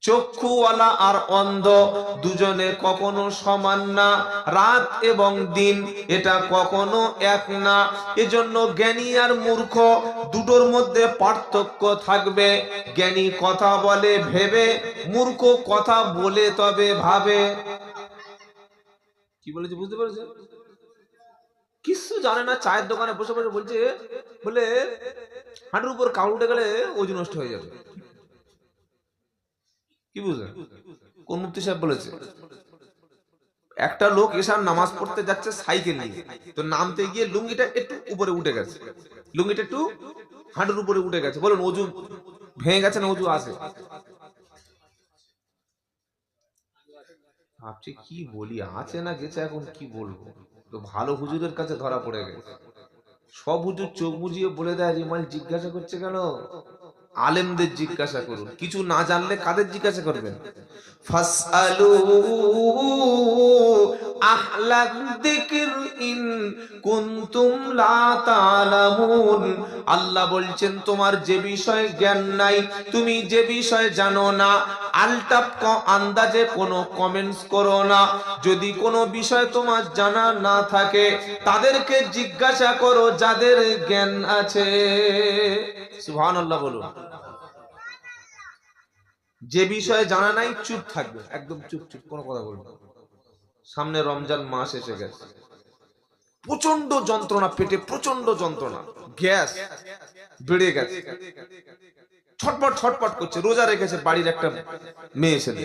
চক্ষুওয়ালা আর অন্ধ দুজনে কখনো সমান না, রাত এবং দিন এটা কখনো এক না। এজন্য জ্ঞানী আর মূর্খ দুটোর মধ্যে পার্থক্য থাকবে। জ্ঞানী কথা বলে ভেবে, মূর্খ কথা বলে তবে ভাবে। কি বলেছে বুঝতে পারছেন? কিছু জানে না, চায়ের দোকানে বসে বসে বলছে, বলে হাঁটুর উপর কাউড় উঠে গেলে ওজন নষ্ট হয়ে যাবে। কি বুঝলেন? কোন মুফতি সাহেব বলেছে? একটা লোক এসার নামাজ পড়তে যাচ্ছে সাইকেল নিয়ে, তো নামতে গিয়ে লুঙ্গিটা একটু উপরে উঠে গেছে, লুঙ্গিটা একটু হাঁটুর উপরে উঠে গেছে। বলুন ওযু ভেঙে গেছে না ওযু আছে? ভাবছি কি বলি, আছে না গেছে, এখন কি বলবো। তো ভালো হুজুরের কাছে ধরা পড়ে গেছে। সব হুজুর চোখ বুঝিয়ে বলে দেয়, রিমাল জিজ্ঞাসা করছে কেন? আলেমদের জিজ্ঞাসা করুন। কিছু না জানলে কাদের জিজ্ঞাসা করবেন? ফাসআলু আহলাদ যিকর ইন কুনতুম লা তা'লামুন। আল্লাহ বলছেন তোমার যে বিষয়ে জ্ঞান নাই, তুমি যে বিষয়ে জানো না, আলটাপ আন্দাজে কোনো কমেন্টস করো না। যদি কোনো বিষয় তোমার জানা না থাকে তাদেরকে জিজ্ঞাসা করো যাদের জ্ঞান আছে। সুবহানাল্লাহ বলুন। যে বিষয়ে জানা নাই চুপ থাকবে, একদম চুপ চুপ, কোনো কথা বলবে না। সামনে রমজান মাস এসে গেছে, প্রচন্ড যন্ত্রণা, পেটে প্রচন্ড যন্ত্রণা, গ্যাস বেড়ে গেছে, ছটপট ছটপট করছে। রোজা রেখেছে বাড়ির একটা মেয়ে ছেলে।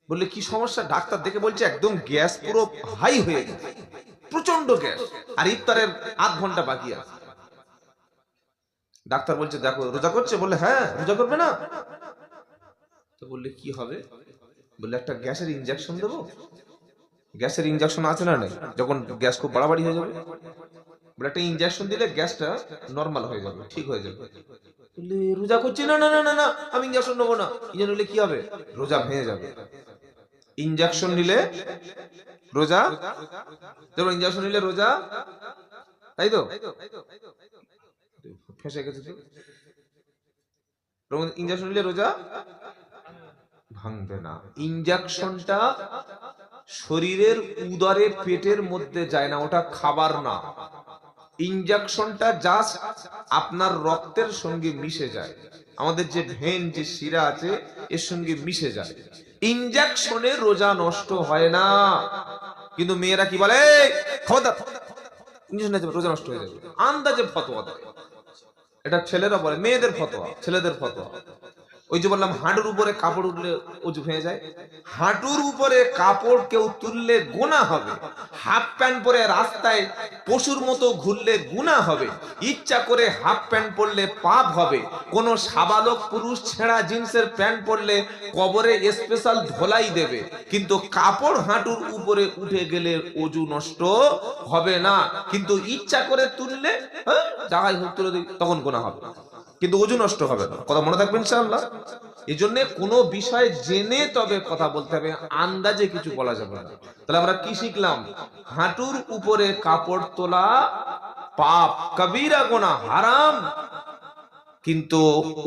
বললে কি সমস্যা? ডাক্তার দেখে বলছে একদম গ্যাস পুরো হাই হয়ে গেছে, প্রচন্ড গ্যাস, আর ইফতারের আধ ঘন্টা বাকি আছে। ডাক্তার বলছে দেখো রোজা করছে? বললে হ্যাঁ। রোজা করবে না? তো বললে কি হবে? বললে একটা গ্যাসের ইনজেকশন দেবো। গ্যাসের ইনজেকশন আছে না নেই? যখন গ্যাস খুব বাড়াবাড়ি হয়ে যাবে, বলে একটা ইনজেকশন দিলে গ্যাসটা নরমাল হয়ে যাবে, ঠিক হয়ে যাবে। বললে রোজা করছি? না না না না না, আমি ইনজেকশন নেবো না। ইনজেকশন নিলে কি হবে? রোজা ভেঙে যাবে। ইনজেকশন নিলে রোজা, ধরো ইনজেকশন নিলে রোজা, তাই তো? ফেঁসে গেছে তো। ইনজেকশন নিলে রোজা ভাঙবে না। ইনজেকশনটা শরীরের উদরে পেটের মধ্যে যায় না, ওটা খাবার না। ইনজেকশনটা জাস্ট আপনার রক্তের সঙ্গে মিশে যায়, আমাদের যে ভেন যে শিরা আছে এর সঙ্গে মিশে যায়। ইনজেকশনে রোজা নষ্ট হয় না। কিন্তু মেয়েরা কি বলে, খবরদার ইনজেকশন নিতে রোজা নষ্ট হয়ে যাবে, আন্দাজে ফতোয়া দেয়। এটা ছেলেরা বলে, মেয়েদের ফতোয়া, ছেলেদের ফতোয়া। ওই যে বললাম হাঁটুর উপরে কাপড় উঠলে ওযু ভেঙে যায়, হাঁটুর উপরে কাপড় কেউ তুললে গুনাহ হবে। হাফ প্যান্ট পরে রাস্তায় পশুর মতো ঘুরলে গুনাহ হবে। ইচ্ছা করে হাফ প্যান্ট পরলে পাপ হবে। কোন সাবালক পুরুষ ছেঁড়া জিন্সের প্যান্ট পরলে কবরে স্পেশাল ধোলাই দেবে, কিন্তু কাপড় হাঁটুর উপরে উঠে গেলে ওযু নষ্ট হবে না। কিন্তু ইচ্ছা করে তুললে জায়গায় হোক তুলে দিই, তখন গুনাহ হবে, কিন্তু ওযু নষ্ট হবে না। কথা মনে থাকবে ইনশাআল্লাহ। এই জন্য কোনো বিষয় জেনে তবে কথা বলতে হবে, আন্দাজে কিছু বলা যাবে না। তাহলে আমরা কি শিখলাম? হাঁটুর উপরে কাপড় তোলা পাপ, কবিরা গুনাহ, হারাম, কিন্তু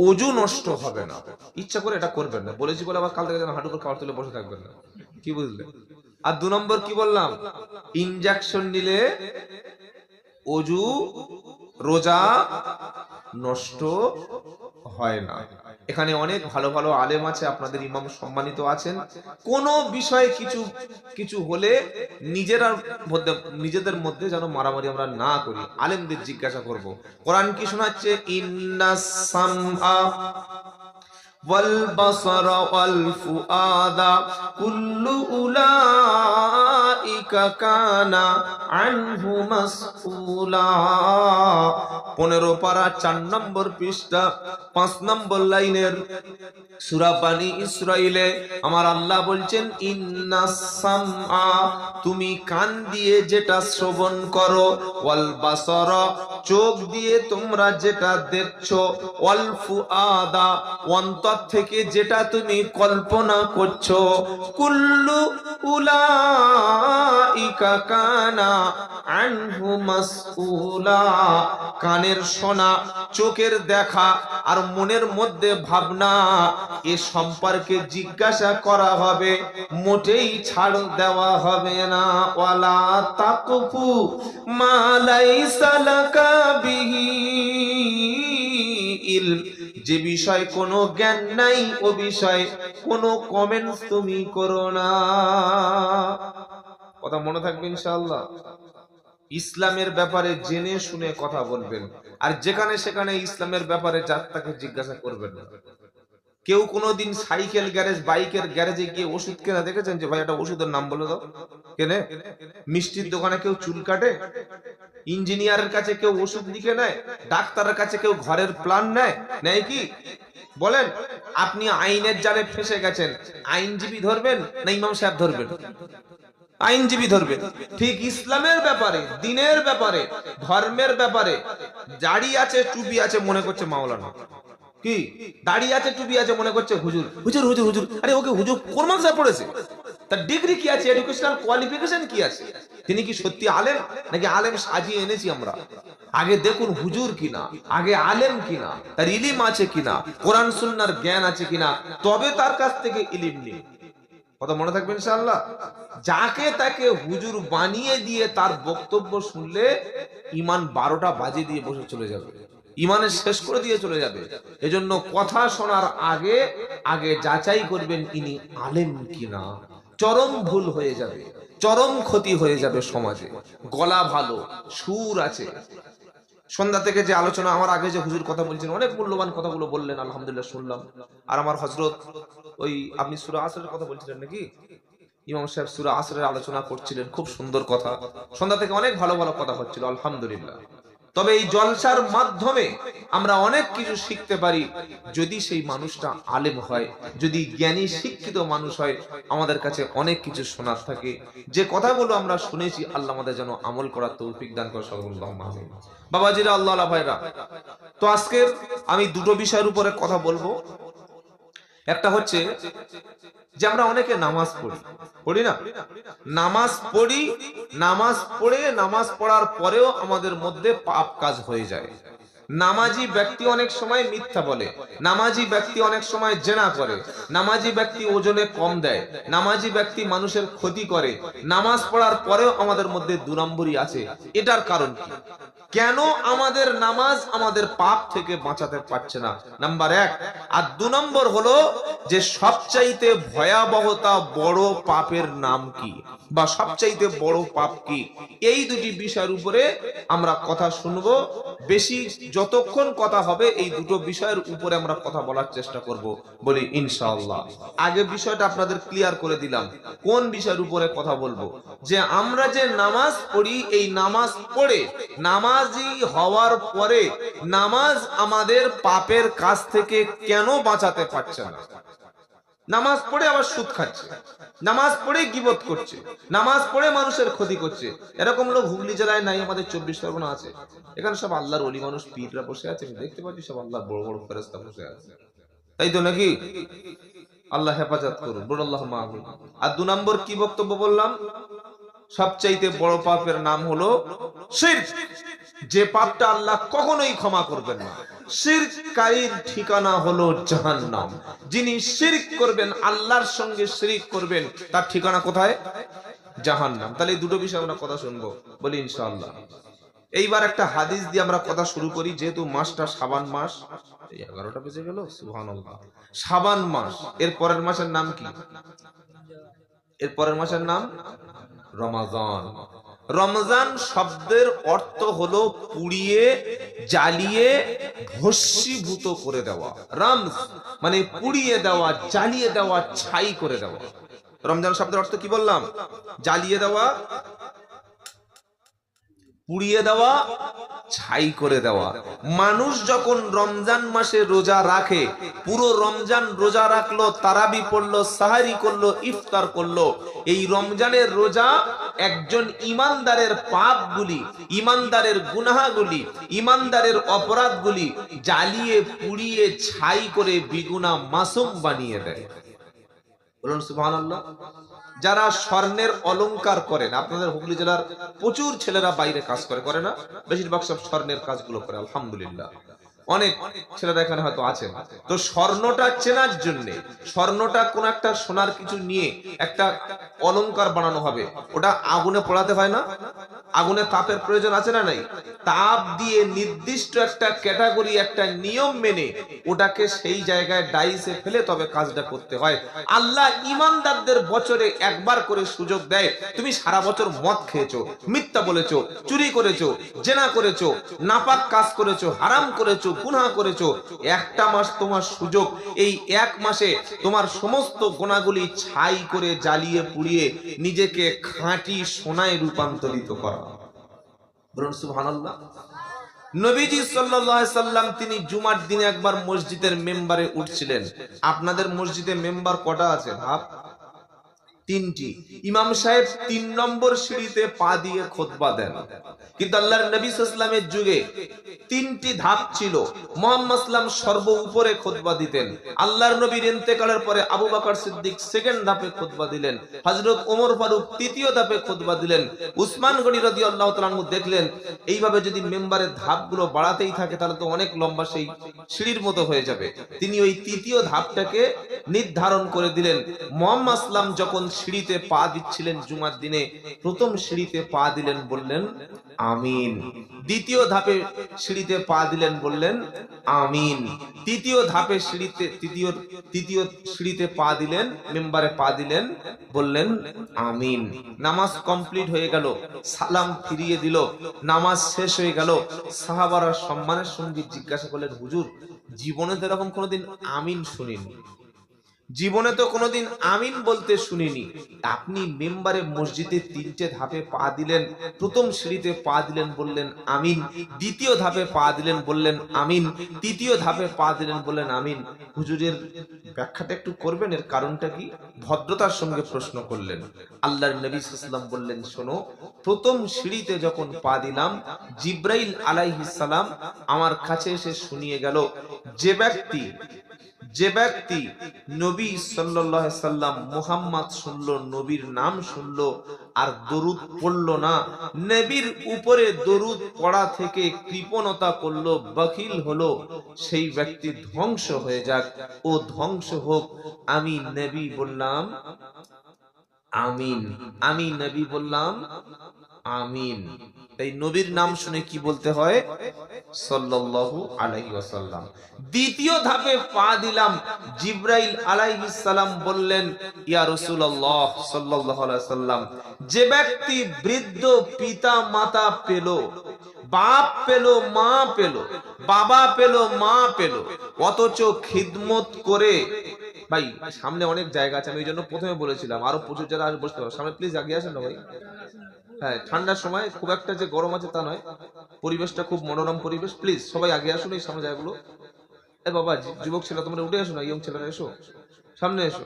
ওযু নষ্ট হবে না। ইচ্ছা করে এটা করবেন না। বলেছি বলে আবার কাল থেকে যেন হাঁটুর উপর কাপড় তুলে বসে থাকবেন না। কি বুঝলে? আর 2 নম্বর কি বললাম? ইনজেকশন নিলে ওযু, রোজা নষ্ট হয় না। এখানে অনেক ভালো ভালো আলেম আছে, আপনাদের ইমাম সম্মানিত আছেন। কোন বিষয়ে কিছু কিছু হলে নিজেদের মধ্যে যেন মারামারি আমরা না করি, আলেমদের জিজ্ঞাসা করব। কোরআন কি শোনাচ্ছে? ইন্নাস সামআ ওয়াল বাসারা ওয়াল ফুআদা কুল্লু উলাইকা কানা আনহু মাসউলা। 15 পারা 4 নম্বর পৃষ্ঠা 5 নম্বর লাইনের সূরা বানী ইসরাইলে আমার আল্লাহ বলছেন, ইন্নাস সামআ, তুমি কান দিয়ে যেটা শ্রবণ করো, ওয়াল বাসারা, চোখ দিয়ে তোমরা যেটা দেখছো, ওয়াল ফুআদা, অন্তর অন্তর থেকে যেটা তুমি কল্পনা করছো, কুল্লু উলাইকা কানা আনহু মাসউলা, কানের শোনা, চোখের দেখা আর মনের মধ্যে ভাবনা, এ সম্পর্কে জিজ্ঞাসা করা হবে, মোটেই ছাড় দেওয়া হবে না। ওয়ালা তাকফু মা লাইসা লাকা বিহি ইলম, যে বিষয় কোনো জ্ঞান নাই ও বিষয় কোনো কমেন্টস তুমি করো না। কথা মনে থাকবে ইনশাআল্লাহ। ইসলামের ব্যাপারে জেনে শুনে কথা বলবেন, আর যেখানে সেখানে ইসলামের ব্যাপারে যার তাকে জিজ্ঞাসা করবেন না। কেউ কোনোদিন সাইকেল গ্যারেজ, বাইকের গ্যারেজে গিয়ে ওষুধ কেনা দেখেছেন যে ভাই একটা ওষুধের নাম বলে দাও? কেনে? মিষ্টির দোকানে কেউ চুল কাটে? ইঞ্জিনিয়ারের কাছে কেউ ওষুধ লিখে নেয়? ডাক্তারের কাছে কেউ ঘরের প্ল্যান নেয়? নেয় কি? বলেন, আপনি আইনের জালে ফেঁসে গেছেন, আইনজীবী ধরবেন না ইমাম সাহেব ধরবেন? আইনজীবী ধরবেন। ঠিক ইসলামের ব্যাপারে, দিনের ব্যাপারে, ধর্মের ব্যাপারে দাড়ি আছে টুপি আছে মনে করছে মাওলানা, কি দাড়ি আছে টুপি আছে মনে করছে হুজুর। হুজুর হুজুর হুজুর, আরে ওকে হুজুর কোন মাদ্রাসায় পড়েছে? তার ডিগ্রি কি আছে? এডুকেশনাল কোয়ালিফিকেশন কি আছে? তিনি কি সত্যি আলেম নাকি আলেম সাজিয়ে এনেছি আমরা? আগে দেখুন হুজুর কিনা, আগে আলেম কিনা, তার ইলিম আছে কিনা, কোরআন সুন্নাহর জ্ঞান আছে কিনা, তবে তার কাছ থেকে ইলিম নিন। কথা মনে থাকবে ইনশাআল্লাহ। যাকে তাকে হুজুর বানিয়ে দিয়ে তার বক্তব্য শুনলে ইমান 12টা বাজে দিয়ে বসে চলে যাবে, ইমানের শেষ করে দিয়ে চলে যাবে। এজন্য কথা শোনার আগে আগে যাচাই করবেন ইনি আলেম কিনা। চরম ভুল হয়ে যাবে, চরম ক্ষতি হয়ে যাবে সমাজে। গলা ভালো, সুর আছে। সন্ধ্যা থেকে যে আলোচনা, আমার আগে যে হুজুর কথা বলছেন, অনেক মূল্যবান কথাগুলো বললেন, আলহামদুলিল্লাহ শুনলাম। আর আমার হযরত, ওই আপনি সূরা আসরের কথা বলছিলেন নাকি? ইমাম সাহেব সূরা আসরের আলোচনা করছিলেন, খুব সুন্দর কথা। সন্ধ্যা থেকে অনেক ভালো ভালো কথা হচ্ছিল, আলহামদুলিল্লাহ। তবে এই জলসার মাধ্যমে আমরা অনেক কিছু শিখতে পারি, যদি সেই মানুষটা আলেম হয়, যদি জ্ঞানী শিক্ষিত মানুষ হয়। আমাদের কাছে অনেক কিছু শোনার থাকে। যে কথাগুলো আমরা শুনেছি, আল্লাহ আমাদের যেন আমল করার তৌফিক দান করে। আল্লাহুম্মা আমিন। বাবাজিরা, আল্লাহ ভাইরা, তো আজকে আমি দুটো বিষয়ের উপরে কথা বলবো। একটা হচ্ছে যে আমরা অনেকে নামাজ পড়ি না? নামাজ পড়ি, নামাজ পড়ে নামাজ পড়ার পরেও আমাদের মধ্যে পাপ কাজ হয়ে যায়। নামাজি ব্যক্তি অনেক সময় মিথ্যা বলে, নামাজি ব্যক্তি অনেক সময় জেনা করে, নামাজি ব্যক্তি ওজনে কম দেয়, নামাজি ব্যক্তি মানুষের ক্ষতি করে। নামাজ পড়ার পরেও আমাদের মধ্যে 2 নম্বরই আছে। এটার কারণ কি? কেন আমাদের নামাজ আমাদের পাপ থেকে বাঁচাতে পারছে না? নাম্বার 1। আর 2 নম্বর হলো যে সবচাইতে ভয়াবহতা বড় পাপের নাম কি, বা সবচাইতে বড় পাপ কি? এই দুটি বিষয়ের উপরে আমরা কথা শুনবো। বেশি যতক্ষণ কথা হবে এই দুটো বিষয়ের উপরে আমরা কথা বলার চেষ্টা করব, বলি ইনশাআল্লাহ। আগে বিষয়টা আপনাদের ক্লিয়ার করে দিলাম, কোন বিষয়ের উপরে কথা বলবো। যে আমরা যে নামাজ পড়ি, এই নামাজ পড়ে, নামাজি হওয়ার পরে নামাজ আমাদের পাপের কাছ থেকে কেন বাঁচাতে পারছে না? নামাজ পড়ে আবার সুদ খাচ্ছে, নামাজ পড়ে গীবত করছে, নামাজ পড়ে মানুষের ক্ষতি করছে। এরকম লোক হুগলি জেলায় নাই, আমাদের 24 পরগনা আছে। এখানে সব আল্লাহর ওলি মানুষ, পীররা বসে আছে, আমি দেখতে পাচ্ছি সব আল্লাহর বড় বড় ফেরেশতা বসে আছে, তাই তো নাকি? আল্লাহ হেফাজত করুন, বলুন আল্লাহুম্মা আমিন। আর 2 নম্বর কি বক্তব্য বললাম? সবচাইতে বড় পাপের নাম হলো শিরক, যে পাপটা আল্লাহ কখনোই ক্ষমা করবেন না। শিরককারীর ঠিকানা হলো জাহান্নাম। যিনি শিরক করবেন, আল্লাহর সঙ্গে শিরক করবেন, তার ঠিকানা কোথায়? জাহান্নাম। তাহলে এই দুটো বিষয় আমরা কথা শুনবো, বলি ইনশাআল্লাহ। এইবার একটা হাদিস দিয়ে আমরা কথা শুরু করি, যেহেতু মাসটা শাবান মাস। 11টা বেজে গেল, সুবহানাল্লাহ। শাবান মাস, এর পরের মাসের নাম কি? এর পরের মাসের নাম রমাজান। রমজান শব্দের অর্থ হলো পুড়িয়ে, জ্বালিয়ে, ভস্মীভূত করে দেওয়া। রামজ মানে পুড়িয়ে দেওয়া, জ্বালিয়ে দেওয়া, ছাই করে দেওয়া। রমজান শব্দের অর্থ কি বললাম? জ্বালিয়ে দেওয়া, পুড়িয়ে দেওয়া, ছাই করে দেওয়া। মানুষ যখন রমজান মাসে রোজা রাখে, পুরো রমজান রোজা রাখলো, তারাবি পড়লো, সাহারি করলো, ইফতার করলো, এই রমজানের রোজা একজন ইমানদারের পাপগুলি, ইমানদারের গুনাহগুলি, ইমানদারের অপরাধগুলি জ্বালিয়ে পুড়িয়ে ছাই করে বিগুনা মাসুম বানিয়ে দেয়। বলুন সুবহানাল্লাহ। যারা স্বর্ণের অলংকার করেন, আপনাদের হুগলি জেলার প্রচুর ছেলেরা বাইরে কাজ করে না? বেশিরভাগ সব স্বর্ণের কাজগুলো করে, আলহামদুলিল্লাহ। অনেক ছেলেরা এখানে হয়তো আছেন। তো স্বর্ণটা চেনার জন্য, স্বর্ণটা কোন একটা সোনার কিছু নিয়ে একটা অলংকার বানানো হবে, ওটা আগুনে পোড়াতে হয় না? আগুনে তাপের প্রয়োজন আছে না নাই? তাপ দিয়ে নির্দিষ্ট একটা ক্যাটাগরি, একটা নিয়ম মেনে ওটাকে সেই জায়গায় ডাইসে ফেলে তবে কাজটা করতে হয়। আল্লাহ ইমানদারদের বছরে একবার করে সুযোগ দেয়। তুমি সারা বছর মদ খেয়েছো, মিথ্যা বলেছো, চুরি করেছো, জেনা করেছো, নাপাক কাজ করেছো, হারাম করেছো, গুনাহ করেছো, একটা মাস তোমার সুযোগ। এই এক মাসে তোমার সমস্ত গুনাহগুলি ছাই করে জ্বালিয়ে পুড়িয়ে নিজেকে খাঁটি সোনায় রূপান্তরিত করা। বলুন সুবহানাল্লাহ। নবীজি সাল্লাল্লাহু আলাইহি সাল্লাম তিনি জুমার দিনে একবার মসজিদের মেম্বারে উঠছিলেন। আপনাদের মসজিদে মেম্বার কটা আছে ভাব? তিনটি। ইমাম সাহেব ৩ নম্বর সিঁড়িতে পা দিয়ে খুতবা দেন। কিন্তু আল্লাহর নবী সাল্লাল্লাহু আলাইহি ওয়াসাল্লামের যুগে ৩টি ধাপ ছিল। মুহাম্মদ সাল্লাম সর্ব উপরে খুতবা দিতেন। আল্লাহর নবীর ইন্তেকালের পরে আবু বকর সিদ্দিক সেকেন্ড ধাপে খুতবা দিলেন, হযরত ওমর ফারুক তৃতীয় ধাপে খুতবা দিলেন, উসমান গনি রাদিয়াল্লাহু তাআলা আনহু দেখলেন এইভাবে যদি মেম্বারের ধাপগুলো বাড়াতেই থাকে তাহলে তো অনেক লম্বা সেই সিঁড়ির মতো হয়ে যাবে। তিনি ওই তৃতীয় ধাপটাকে নির্ধারণ করে দিলেন। মুহাম্মদ সাল্লাম যখন সিঁড়িতে পা দিচ্ছিলেন জুমার দিনে, প্রথম সিঁড়িতে পা দিলেন, বললেন আমিন। দ্বিতীয় ধাপে সিঁড়িতে পা দিলেন, বললেন আমিন। তৃতীয় ধাপে তৃতীয় সিঁড়িতে পা দিলেন, মেম্বারে পা দিলেন, বললেন আমিন। নামাজ কমপ্লিট হয়ে গেল, সালাম ফিরিয়ে দিল, নামাজ শেষ হয়ে গেল। সাহাবারা সম্মানের সঙ্গে জিজ্ঞাসা করলেন, হুজুর জীবনে তো এরকম কোনোদিন আমিন শুনিনি, জীবনে তো কোনোদিন আমিন বলতে শুনিনি, আপনি মেম্বারে মসজিদে ৩টে ধাপে পা দিলেন, প্রথম সিঁড়িতে পা দিলেন, বললেন আমিন, দ্বিতীয় ধাপে পা দিলেন, বললেন আমিন, তৃতীয় ধাপে পা দিলেন, বললেন আমিন। হুজুরের ব্যাখ্যাটা একটু করবেন, এর কারণটা কি? ভদ্রতার সঙ্গে প্রশ্ন করলেন। আল্লাহর নবী সাল্লাল্লাহু আলাইহি ওয়াসাল্লাম বললেন, শোনো, প্রথম সিঁড়িতে যখন পা দিলাম, জিবরাইল আলাইহিস সালাম আমার কাছে এসে শুনিয়ে গেল, যে ব্যক্তি নবী সাল্লাল্লাহু আলাইহি সাল্লাম মুহাম্মদ শুনলো, নবীর নাম শুনলো আর দরুদ পড়লো না, নবীর উপরে দরুদ পড়া থেকে কৃপণতা করলো, বখিল হলো, সেই ব্যক্তি ধ্বংস হয়ে যাক, ও ধ্বংস হোক। আমি নবী বললাম আমিন, আমি নবী বললাম আমিন। তাই নবীর নাম শুনে কি বলতে হয়? সাল্লাল্লাহু আলাইহি ওয়াসাল্লাম। দ্বিতীয় ধাপে পা দিলাম, জিবরাইল আলাইহিস সালাম বললেন, ইয়া রাসূলুল্লাহ সাল্লাল্লাহু আলাইহি ওয়াসাল্লাম, যে ব্যক্তি বৃদ্ধ পিতা মাতা পেল, বাপ পেল, মা পেল, বাবা পেল, মা পেল, অথচ খিদমত করে, ভাই সামনে অনেক জায়গা আছে, আমি ওই জন্য প্রথমে বলেছিলাম আরো প্রচুর যারা বসতে পারবে সামনে, প্লিজ আগে আসেন না ভাই। হ্যাঁ, ঠান্ডার সময় খুব একটা যে গরম আছে তা নয়, পরিবেশটা খুব মনোরম পরিবেশ, প্লিজ সবাই আগে আসুন এই সামনে জায়গাগুলো। এ বাবা যুবক ছেলে তোমরা উঠে আসো না, ইয়ং ছেলেরা এসো, সামনে এসো।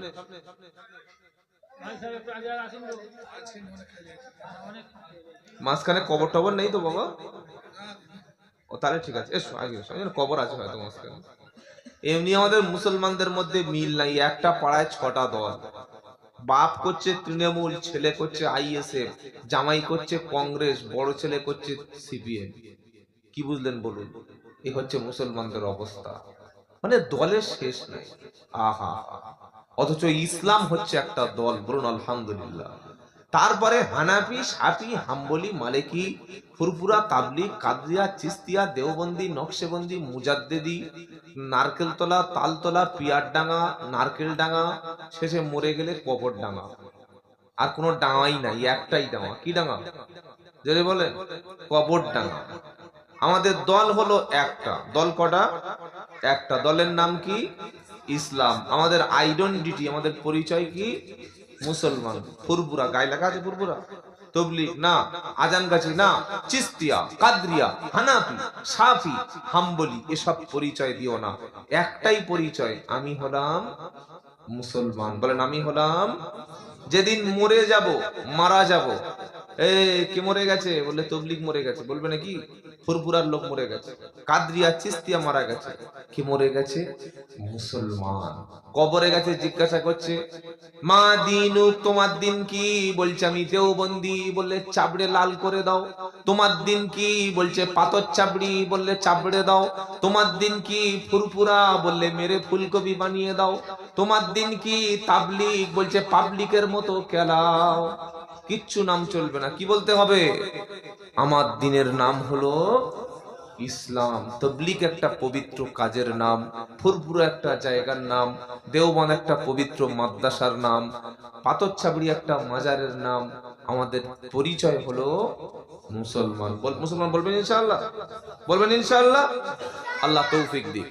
মাঝখানে কবর টবর নেই তো বাবা? ও তাহলে ঠিক আছে, এসো আগে এসো, কবর আছে হয়তো মাঝখানে। এমনি আমাদের মুসলমানদের মধ্যে মিল নাই, একটা পাড়ায় 6টা দল, বাপ করছে তৃণমূল, ছেলে করছে আইএসএফ, জামাই করছে কংগ্রেস, বড় ছেলে করছে সিপিএম। কি বুঝলেন বলুন? এই হচ্ছে মুসলমানদের অবস্থা, মানে দলের শেষ নাই। আহা, অথচ ইসলাম হচ্ছে একটা দল, বলুন আলহামদুলিল্লাহ। তারপরে হানাফি, শাফি, হাম্বলি, মালিকি, ফুরফুরা, তাবলিগ, কাদরিয়া, চিস্তিয়া, দেওবন্দি, নকশেবন্দি, মুজাদ্দেদি, নারকেলতলা, তালতলা, পিয়ারডাঙ্গা, নারকেলডাঙ্গা, শেষে মরে গেলে কবরডাঙ্গা। আর কোনো ডাঙাই নাই, একটাই ডাঙা। কি ডাঙা? যদি বলেন কবরডাঙ্গা। আমাদের দল হলো একটা। দল কটা? একটা। দলের নাম কি? ইসলাম। আমাদের আইডেন্টিটি, আমাদের পরিচয় কি? মুসলমান। ফুরফুরা, গায়ে লেখা আছে ফুরফুরা? তবলিগ না, আজানগাছি না, চিস্তিয়া, কাদরিয়া, হানাফি, শাফি, হাম্বলি, এসব পরিচয় দিও না। একটাই পরিচয়, আমি হলাম মুসলমান। বলেন আমি হলাম। যেদিন মরে যাব, মারা যাব, কে মরে গেছে? বললে তবলিগ মরে গেছে। বলবে নাকি ফুরফুরার লোক মরে গেছে, কাদরিয়া চিস্তিয়া মারা গেছে। কি মরে গেছে? মুসলমান। কবরে গেছে, জিজ্ঞাসা করছে মা দিনুক, তোমার দিন কি? বলছে আমি দেওবন্দি। বললে চাবড়ে লাল করে দাও। তোমার দিন কি? বলছে পাথর চাবড়ি। বললে চাবড়ে দাও। তোমার দিন কি? ফুরফুরা। বললে মেরে ফুলকপি বানিয়ে দাও। তোমার দিন কি? তাবলিগ। বলছে পাবলিকের মতো কেলাও। কিচ্ছু নাম চলবে না। কি বলতে হবে? আমার দিনের নাম হলো ইসলাম। তবলিগ একটা পবিত্র কাজের নাম, ফুরফুরা একটা জায়গার নাম, দেওবন্দ একটা পবিত্র মাদ্রাসার নাম, পাথরছাবড়ি একটা মাজারের নাম। আমাদের পরিচয় হলো মুসলমান। মুসলমান বলবেন ইনশাআল্লাহ? বলবেন ইনশাআল্লাহ? আল্লাহ তৌফিক দিক।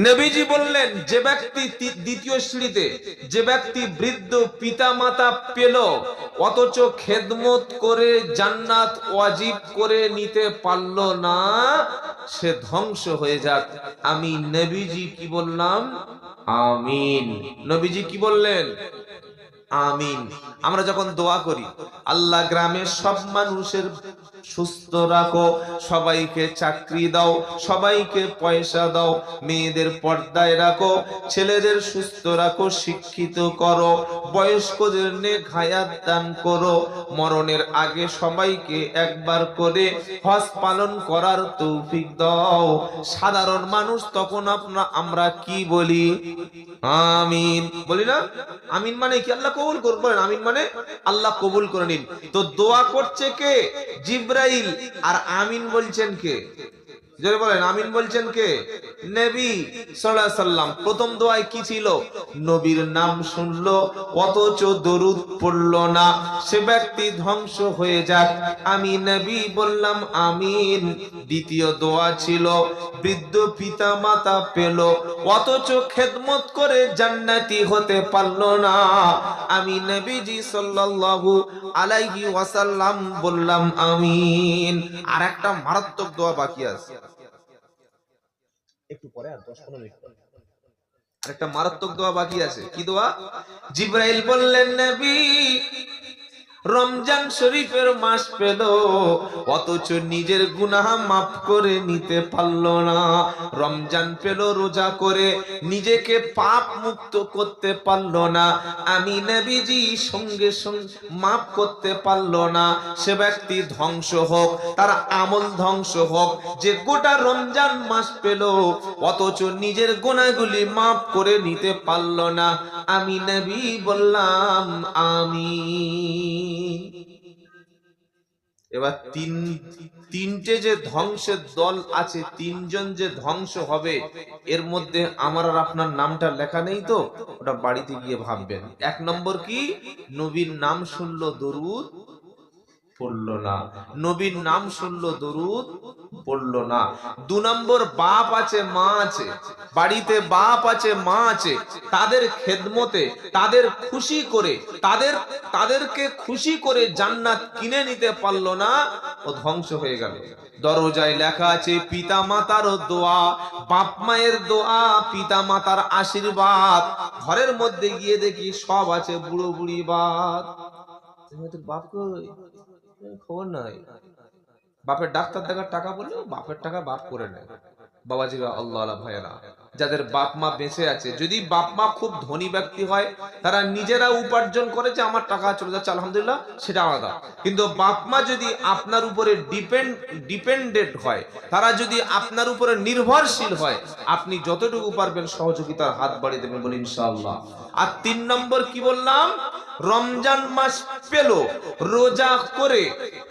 নবীজি বললেন, যে ব্যক্তি দ্বিতীয় সিঁড়িতে যে ব্যক্তি বৃদ্ধ পিতা মাতা পেল অথচ খেদমত করে জান্নাত ওয়াজিব করে নিতে পারল না, সে ধ্বংস হয়ে যাক। আমি নবীজি কি বললাম? আমিন। নবীজি কি বললেন? আমিন। আমরা যখন দোয়া করি, আল্লাহ গ্রামের সব মানুষের সুস্থ রাখো, সবাইকে চাকরি দাও, সবাইকে পয়সা দাও, মেয়েদের পর্দায় রাখো, ছেলেদের সুস্থ রাখো, শিক্ষিত করো, বয়স্কদের নেক হায়াত দান করো, মরণের আগে সবাইকে একবার করে হজ পালন করার তৌফিক দাও। সাধারণ মানুষ তখন আমরা কি বলি? আমিন বলি না? আমিন মানে কি? আল্লাহ কবুল করবেন। আমিন মানে আল্লাহ কবুল করে নিন। তো দোয়া করছে কে? জিবরাইল। আর আমিন বলছেন কে? জোরে বলেন, আমিন বলছেন কে? নবী সাল্লাল্লাহু আলাইহি সাল্লাম। প্রথম দোয়ায় কি ছিল? নবীর নাম শুনলো অথচ দরুদ পড়লো না, সে ব্যক্তি ধ্বংস হয়ে যাক। আমি নবী বললাম আমিন। দ্বিতীয় দোয়া ছিল বৃদ্ধ পিতা মাতা পেল অথচ খেদমত করে জান্নাতি হতে পারলো না, আমি নবীজি সাল্লাল্লাহু আলাইহি ওয়াসাল্লাম বললাম আমিন। আর একটা মারাত্মক দোয়া বাকি আছে, একটু পরে, আর 10-15 মিনিট পরে আরেকটা মারাত্মক দোয়া বাকি আছে। কি দোয়া? জিবরাইল বললেন, নবী রমজান শরীফের মাস পেল অথচ নিজের গুনাহ মাফ করে নিতে পারলো না। রমজান পেল রোজা করে নিজেকে পাপ মুক্ত করতে পারলো না, আমি নবীজি সঙ্গে সঙ্গে মাফ করতে পারলো না, সে ব্যক্তি ধ্বংস হোক, তার আমল ধ্বংস হোক। যে গোটা রমজান মাস পেল অথচ নিজের গুনাহগুলি মাফ করে নিতে পারলো না, আমি নবী বললাম আমিন। এবার তিনটে যে ধ্বংসের দল আছে, তিনজন যে ধ্বংস হবে, এর মধ্যে আমার আর আপনার নামটা লেখা নেই তো, ওটা বাড়িতে গিয়ে ভাববেন। 1 নম্বর কি? নবীর নাম শুনলো দরুদ পড়লো না। নবীর নাম শুনলো দরুদ পড়লো না। 2 নম্বর, বাপ আছে মা আছে, বাড়িতে বাপ আছে মা আছে, তাদের খেদমতে, তাদের খুশি করে, তাদেরকে খুশি করে জান্নাত কিনে নিতে পারলো না, ও ধ্বংস হয়ে গেল। দরজায় লেখা আছে পিতা মাতার দোয়া, বাপ মায়ের দোয়া, পিতা মাতার আশীর্বাদ। ঘরের মধ্যে গিয়ে দেখি সব আছে বুড়ো বুড়ি বাপ। বাপ কই? খবর নাই। বাপের ডাক্তার দেখার টাকা বললে বাপের টাকা বাপ করে নেয়। বাবাজিরা, আল্লাহ ভাইয়েরা, যাদের বাপ মা বেঁচে আছে, যদি বাপ মা খুব ধনী ব্যক্তি হয়, তারা নিজেরা উপার্জন করে যে আমার টাকা চলে যাচ্ছে আলহামদুলিল্লাহ, সেটা আলাদা। কিন্তু বাপ মা যদি আপনার উপরে ডিপেন্ডেন্ট হয়, তারা যদি আপনার উপরে নির্ভরশীল হয়, আপনি যতটুকু পারবেন সহযোগিতার হাত বাড়িয়ে দেবেন, বলি ইনশাআল্লাহ। আর 3 নম্বর কি বললাম? রমজান মাস পেল রোজা করে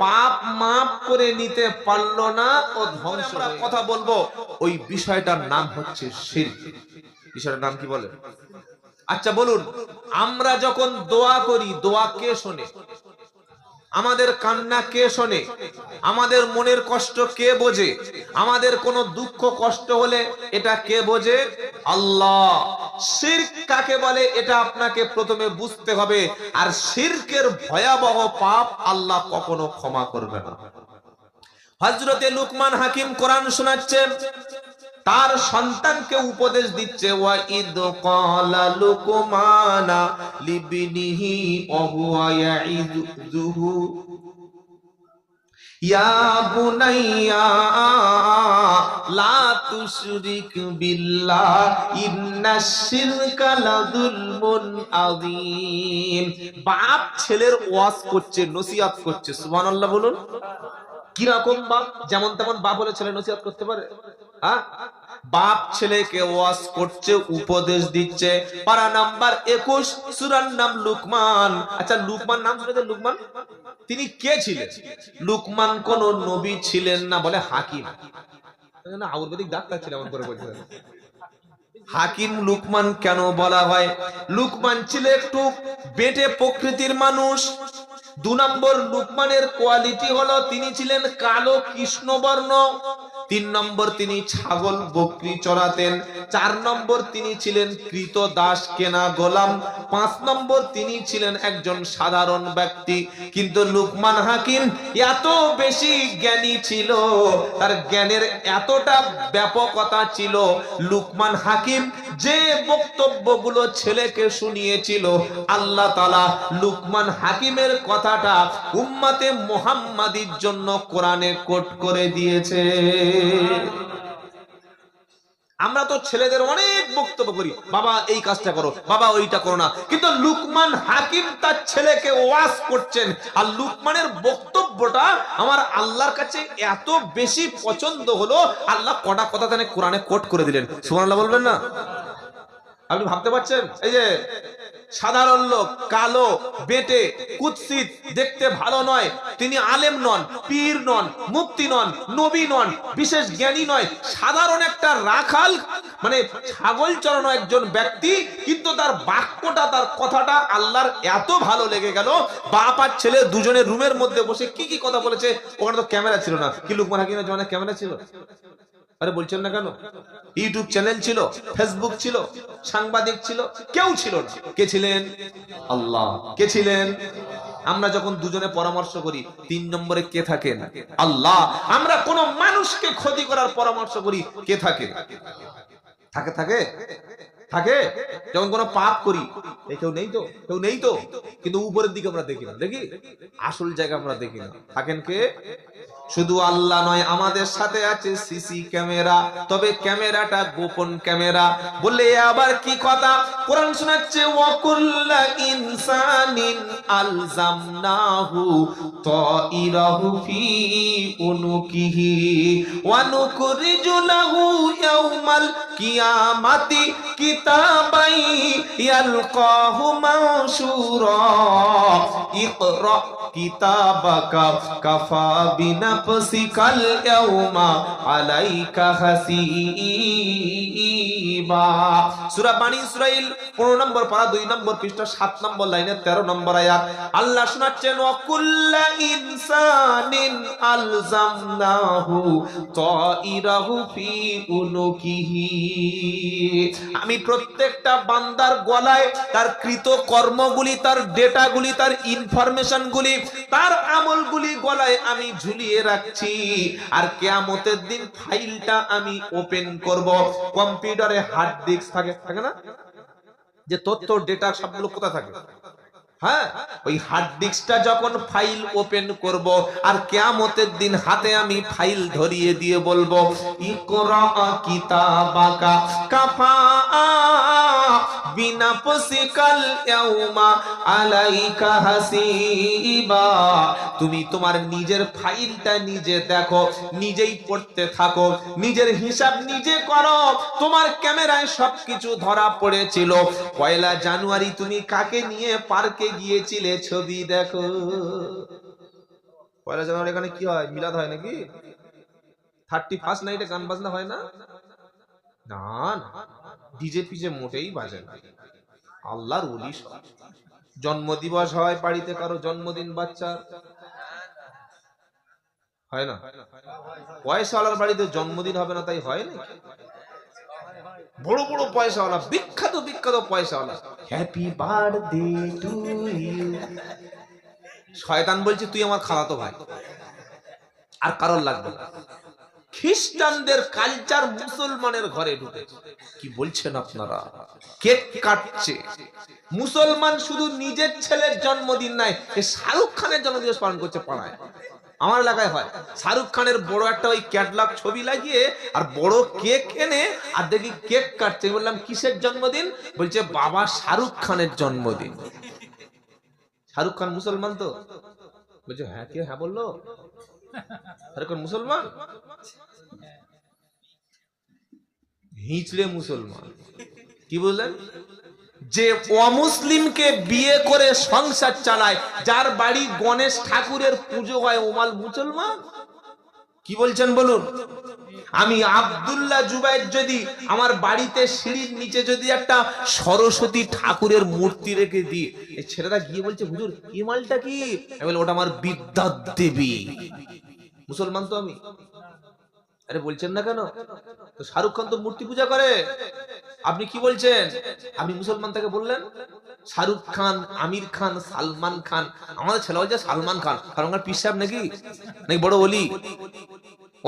পাপ মাফ করে নিতে পারলো না, ও ধ্বংস। কথা বলবো, ওই বিষয়টার নাম হচ্ছে শিরক। বিষয়টার নাম কি বলে? আচ্ছা বলুন, আমরা যখন দোয়া করি, দোয়া কে শোনে? আমাদের কান্না কে শোনে? আমাদের মনের কষ্ট কে বোঝে? আমাদের কোনো দুঃখ কষ্ট হলে এটা কে বোঝে? আল্লাহ। শিরক কাকে বলে এটা আপনাকে প্রথমে বুঝতে হবে। আর শিরকের ভয়াবহ পাপ আল্লাহ কখনো ক্ষমা করবে না। হযরতে লুকমান হাকিম কোরআন শোনাচ্ছেন, তার সন্তানকে উপদেশ দিচ্ছে, ওয়া ইদ ক্বালা লুকমানা লিবনিহি ওয়া হুয়া ইয়াইযুহু ইয়া বুনাইয়া লা তুশরিক বিল্লাহ ইন্নাশ শিরকা লাযুলমুন আযীম। বাপ ছেলের ওয়াজ করছে, নসিহত করছে, সুবহানাল্লাহ বলুন। কিরকম বাপ? যেমন তেমন বাপ হলে ছেলে নসিহত করতে পারে? হ্যাঁ, বাপ ছেলেকে ওয়াজ করছে, উপদেশ দিচ্ছে। পারা নাম্বার 21, সূরার নাম লুকমান। আচ্ছা, লুকমান নাম শুনেছেন? লুকমান তিনি কে ছিলেন? লুকমান কোন নবী ছিলেন না, বলে হাকিম। না, আয়ুর্বেদিক ডাক্তার ছিলেন এমন করে বলছিলেন। হাকিম লুকমান কেন বলা হয়? লুকমান ছিল একটু বেটে প্রকৃতির মানুষ। 2 নম্বর, লুকমানের কোয়ালিটি হলো তিনি ছিলেন কালো কৃষ্ণবর্ণ। 3 নম্বর, তিনি ছাগল বকরি চড়াতেন। 4 নম্বর, তিনি ছিলেন কৃতদাস, কেনা গোলাম। 5 নম্বর, তিনি ছিলেন একজন সাধারণ ব্যক্তি। কিন্তু লুকমান হাকিম এত বেশি জ্ঞানী ছিল, তার জ্ঞানের এতটা ব্যাপকতা ছিল, লুকমান হাকিম যে বক্তব্যগুলো ছেলেকে শুনিয়েছিল, আল্লাহ তাআলা লুকমান হাকিমের কথাটা উম্মতে মুহাম্মাদির জন্য কোরআনে কোট করে দিয়েছে। আমরা তো ছেলেদের অনেক বক্তব্য করি, বাবা এই কাজটা করো, বাবা ওইটা করো না, কিন্তু লুকমান হাকিম তার ছেলেকে ওয়াজ করছেন। আর লুকমানের বক্তব্যটা আমার আল্লাহর কাছে এত বেশি পছন্দ হলো, আল্লাহ কটা কথা তাহলে কোরআনে কোট করে দিলেন। সুবহানাল্লাহ বলবেন না? আপনি ভাবতে পারছেন, এই যে সাধারণ লোক, কালো, বেটে, কুৎসিত, দেখতে ভালো নয়, তিনি আলেম নন, পীর নন, মুফতি নন, নবী নন, বিশেষ জ্ঞানী নয়, সাধারণ একটা রাখাল, মানে ছাগল চড়ানো একজন ব্যক্তি, কিন্তু তার বাক্যটা, তার কথাটা আল্লাহর এত ভালো লেগে গেল। বাপ আর ছেলে দুজনের রুমের মধ্যে বসে কি কি কথা বলেছে। ওখানে তো ক্যামেরা ছিল না। কি লুকমান হাকিমের জমানায় ক্যামেরা ছিল? আরে বলছেন না কেন? ইউটিউব চ্যানেল ছিল, ফেসবুক ছিল, সাংবাদিক ছিল, কেউ ছিল না। কে ছিলেন? আল্লাহ। কে ছিলেন? আমরা যখন দুজনে পরামর্শ করি, 3 নম্বরে কে থাকেন? আল্লাহ। আমরা কোন মানুষকে ক্ষতি করার পরামর্শ করি, কে থাকে? থাকে থাকে থাকে যখন কোন পাপ করি, কেউ নেই তো, কেউ নেই তো, কিন্তু উপরের দিকে আমরা দেখি না, দেখি আসল জায়গা আমরা দেখি না। থাকেন কে? শুধু আল্লাহ নয়, আমাদের সাথে আছে সিসি ক্যামেরা, তবে ক্যামেরাটা গোপন ক্যামেরা। বললে আবার কি কথা? কোরআন শোনাচ্ছে, ওয়াকুল্লা ইনসানিন আলজামনাহু তাইরাহু ফি উনুকিহি ওয়া নুখরিজু লাহু ইয়াউমাল কিয়ামাতি কিতাবাই ইয়ালকাহু মানশুরা ইকরা কিতাবাকা কাফা বিনাফসিকাল ইয়াউমা আলাইকা হাসিবা। সূরা বানী ইসরাইল 15 নম্বর পারা 2 নম্বর পৃষ্ঠা 7 নম্বর লাইনে 13 নম্বর আয়াত। আল্লাহ শোনাচ্ছেন, ওয়া কুল্লা ইনসানিন আলজামনাহু তাইরাহু ফি উনুকিহি। আমি প্রত্যেকটা বান্দার গলায় তার কৃত কর্মগুলি, তার ডেটাগুলি, তার ইনফরমেশনগুলি, তার আমলগুলি গলায় আমি ঝুলিয়ে রাখছি। আর কিয়ামতের দিন ফাইলটা আমি ওপেন করব। কম্পিউটারে হার্ড ডিস্ক থাকে, থাকে না? যে তথ্য, ডেটা সবগুলো কোথায় থাকে? হ্যাঁ, ওই হার্ড ডিস্কটা যখন ফাইল ওপেন করব, আর কিয়ামতের দিন হাতে আমি ফাইল ধরিয়ে দিয়ে বলবো, ইকরা কিতাবাকা কাফা বিনাফসিকাল ইয়াউমা আলাইকা হাসিবা। তুমি তোমার নিজের ফাইলটা নিজে দেখো, নিজেই পড়তে থাকো, নিজের হিসাব নিজে করো। তোমার ক্যামেরায় সবকিছু ধরা পড়েছিল। 1 জানুয়ারি তুমি কাকে নিয়ে পার্কে গিয়েছিলে, ছবি দেখো। 1 জানুয়ারি এখানে কি হয়? মিলাদ হয় নাকি? 31st নাইটে গান বাজনা হয় না? না না, ডিজে পিজে মোটেই বাজে না। আল্লাহর ওলি সব। জন্মদিবস হয় বাড়িতে, কারো জন্মদিন বাচ্চার হয় না? পয়সাওয়ালার বাড়িতে জন্মদিন হবে না তাই হয় নাকি? বড় বড় পয়সাওয়ালা, বিখ্যাত বিখ্যাত পয়সাওয়ালা, হ্যাপি বার্থডে টু ইউ। শয়তান বলছে, তুই আমার খালাতো ভাই, আর কারোর লাগবে না। খ্রিস্টানদের কালচার মুসলমানের ঘরে ঢুকেছে। কি বলছেন আপনারা? কেক কাটছে। মুসলমান শুধু নিজের ছেলের জন্মদিন নাই, শাহরুখ খানের জন্মদিবস পালন করছে পাড়ায়। আমার এলাকায় হয়, শাহরুখ খানের বড় একটা ওই ক্যাটলগ ছবি লাগিয়ে আর বড় কেক এনে আর দেখি কেক কাটছে। বললাম কিসের জন্মদিন? বলছে বাবা শাহরুখ খানের জন্মদিন। শাহরুখ খান মুসলমান তো? বলছে হ্যাঁ। কে হ্যাঁ বললো? শাহরুখ খান মুসলমান? হিঁচড়ে মুসলমান। কি বললেন? যে অমুসলিমকে বিয়ে করে সংসার চালায়, যার বাড়ি গণেশ ঠাকুরের পুজো হয়, ওমাল মুসলমান? কি বলছেন বলুন? আমি আব্দুল্লাহ জুবাইর যদি আমার বাড়িতে সিঁড়ির নিচে যদি একটা সরস্বতী ঠাকুরের মূর্তি রেখে দিই, এই ছেলেরা গিয়ে বলছে হুজুর এই মালটা কি? আমি বলি ওটা আমার বিদ্যা দেবী। মুসলমান তো আমি। আরে বলছেন না কেন? তো শাহরুখ খান তো মূর্তি পূজা করে, আপনি কি বলছেন? আপনি মুসলমান থেকে বললেন? শাহরুখ খান, আমির খান, সালমান খান, আমাদের ছেলে বলছে সালমান খান। সালমান খান পীর সাহেব নাকি বড় ওলি?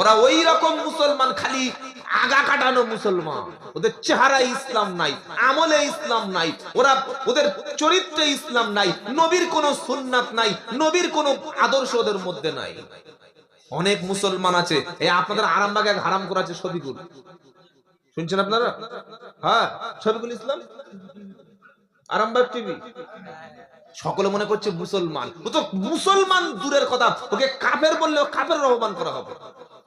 ওরা ওই রকম মুসলমান, খালি আগা কাটানো মুসলমান। ওদের চেহারা ইসলাম নাই, আমলে ইসলাম নাই, ওরা ওদের চরিত্রে ইসলাম নাই, নবীর কোনো সুন্নাত নাই, নবীর কোনো আদর্শ ওদের মধ্যে নাই। অনেক মুসলমান আছে, এই আপনাদের আরামবাগে এক হারাম করা আছে শফিকুল, শুনছেন আপনারা? হ্যাঁ, শফিকুল ইসলাম, আরামবাগ টিভি। সকলে মনে করছে মুসলমান, ও তো মুসলমান দূরের কথা, ওকে কাফের বললেও কাফের রহমান করা হবে।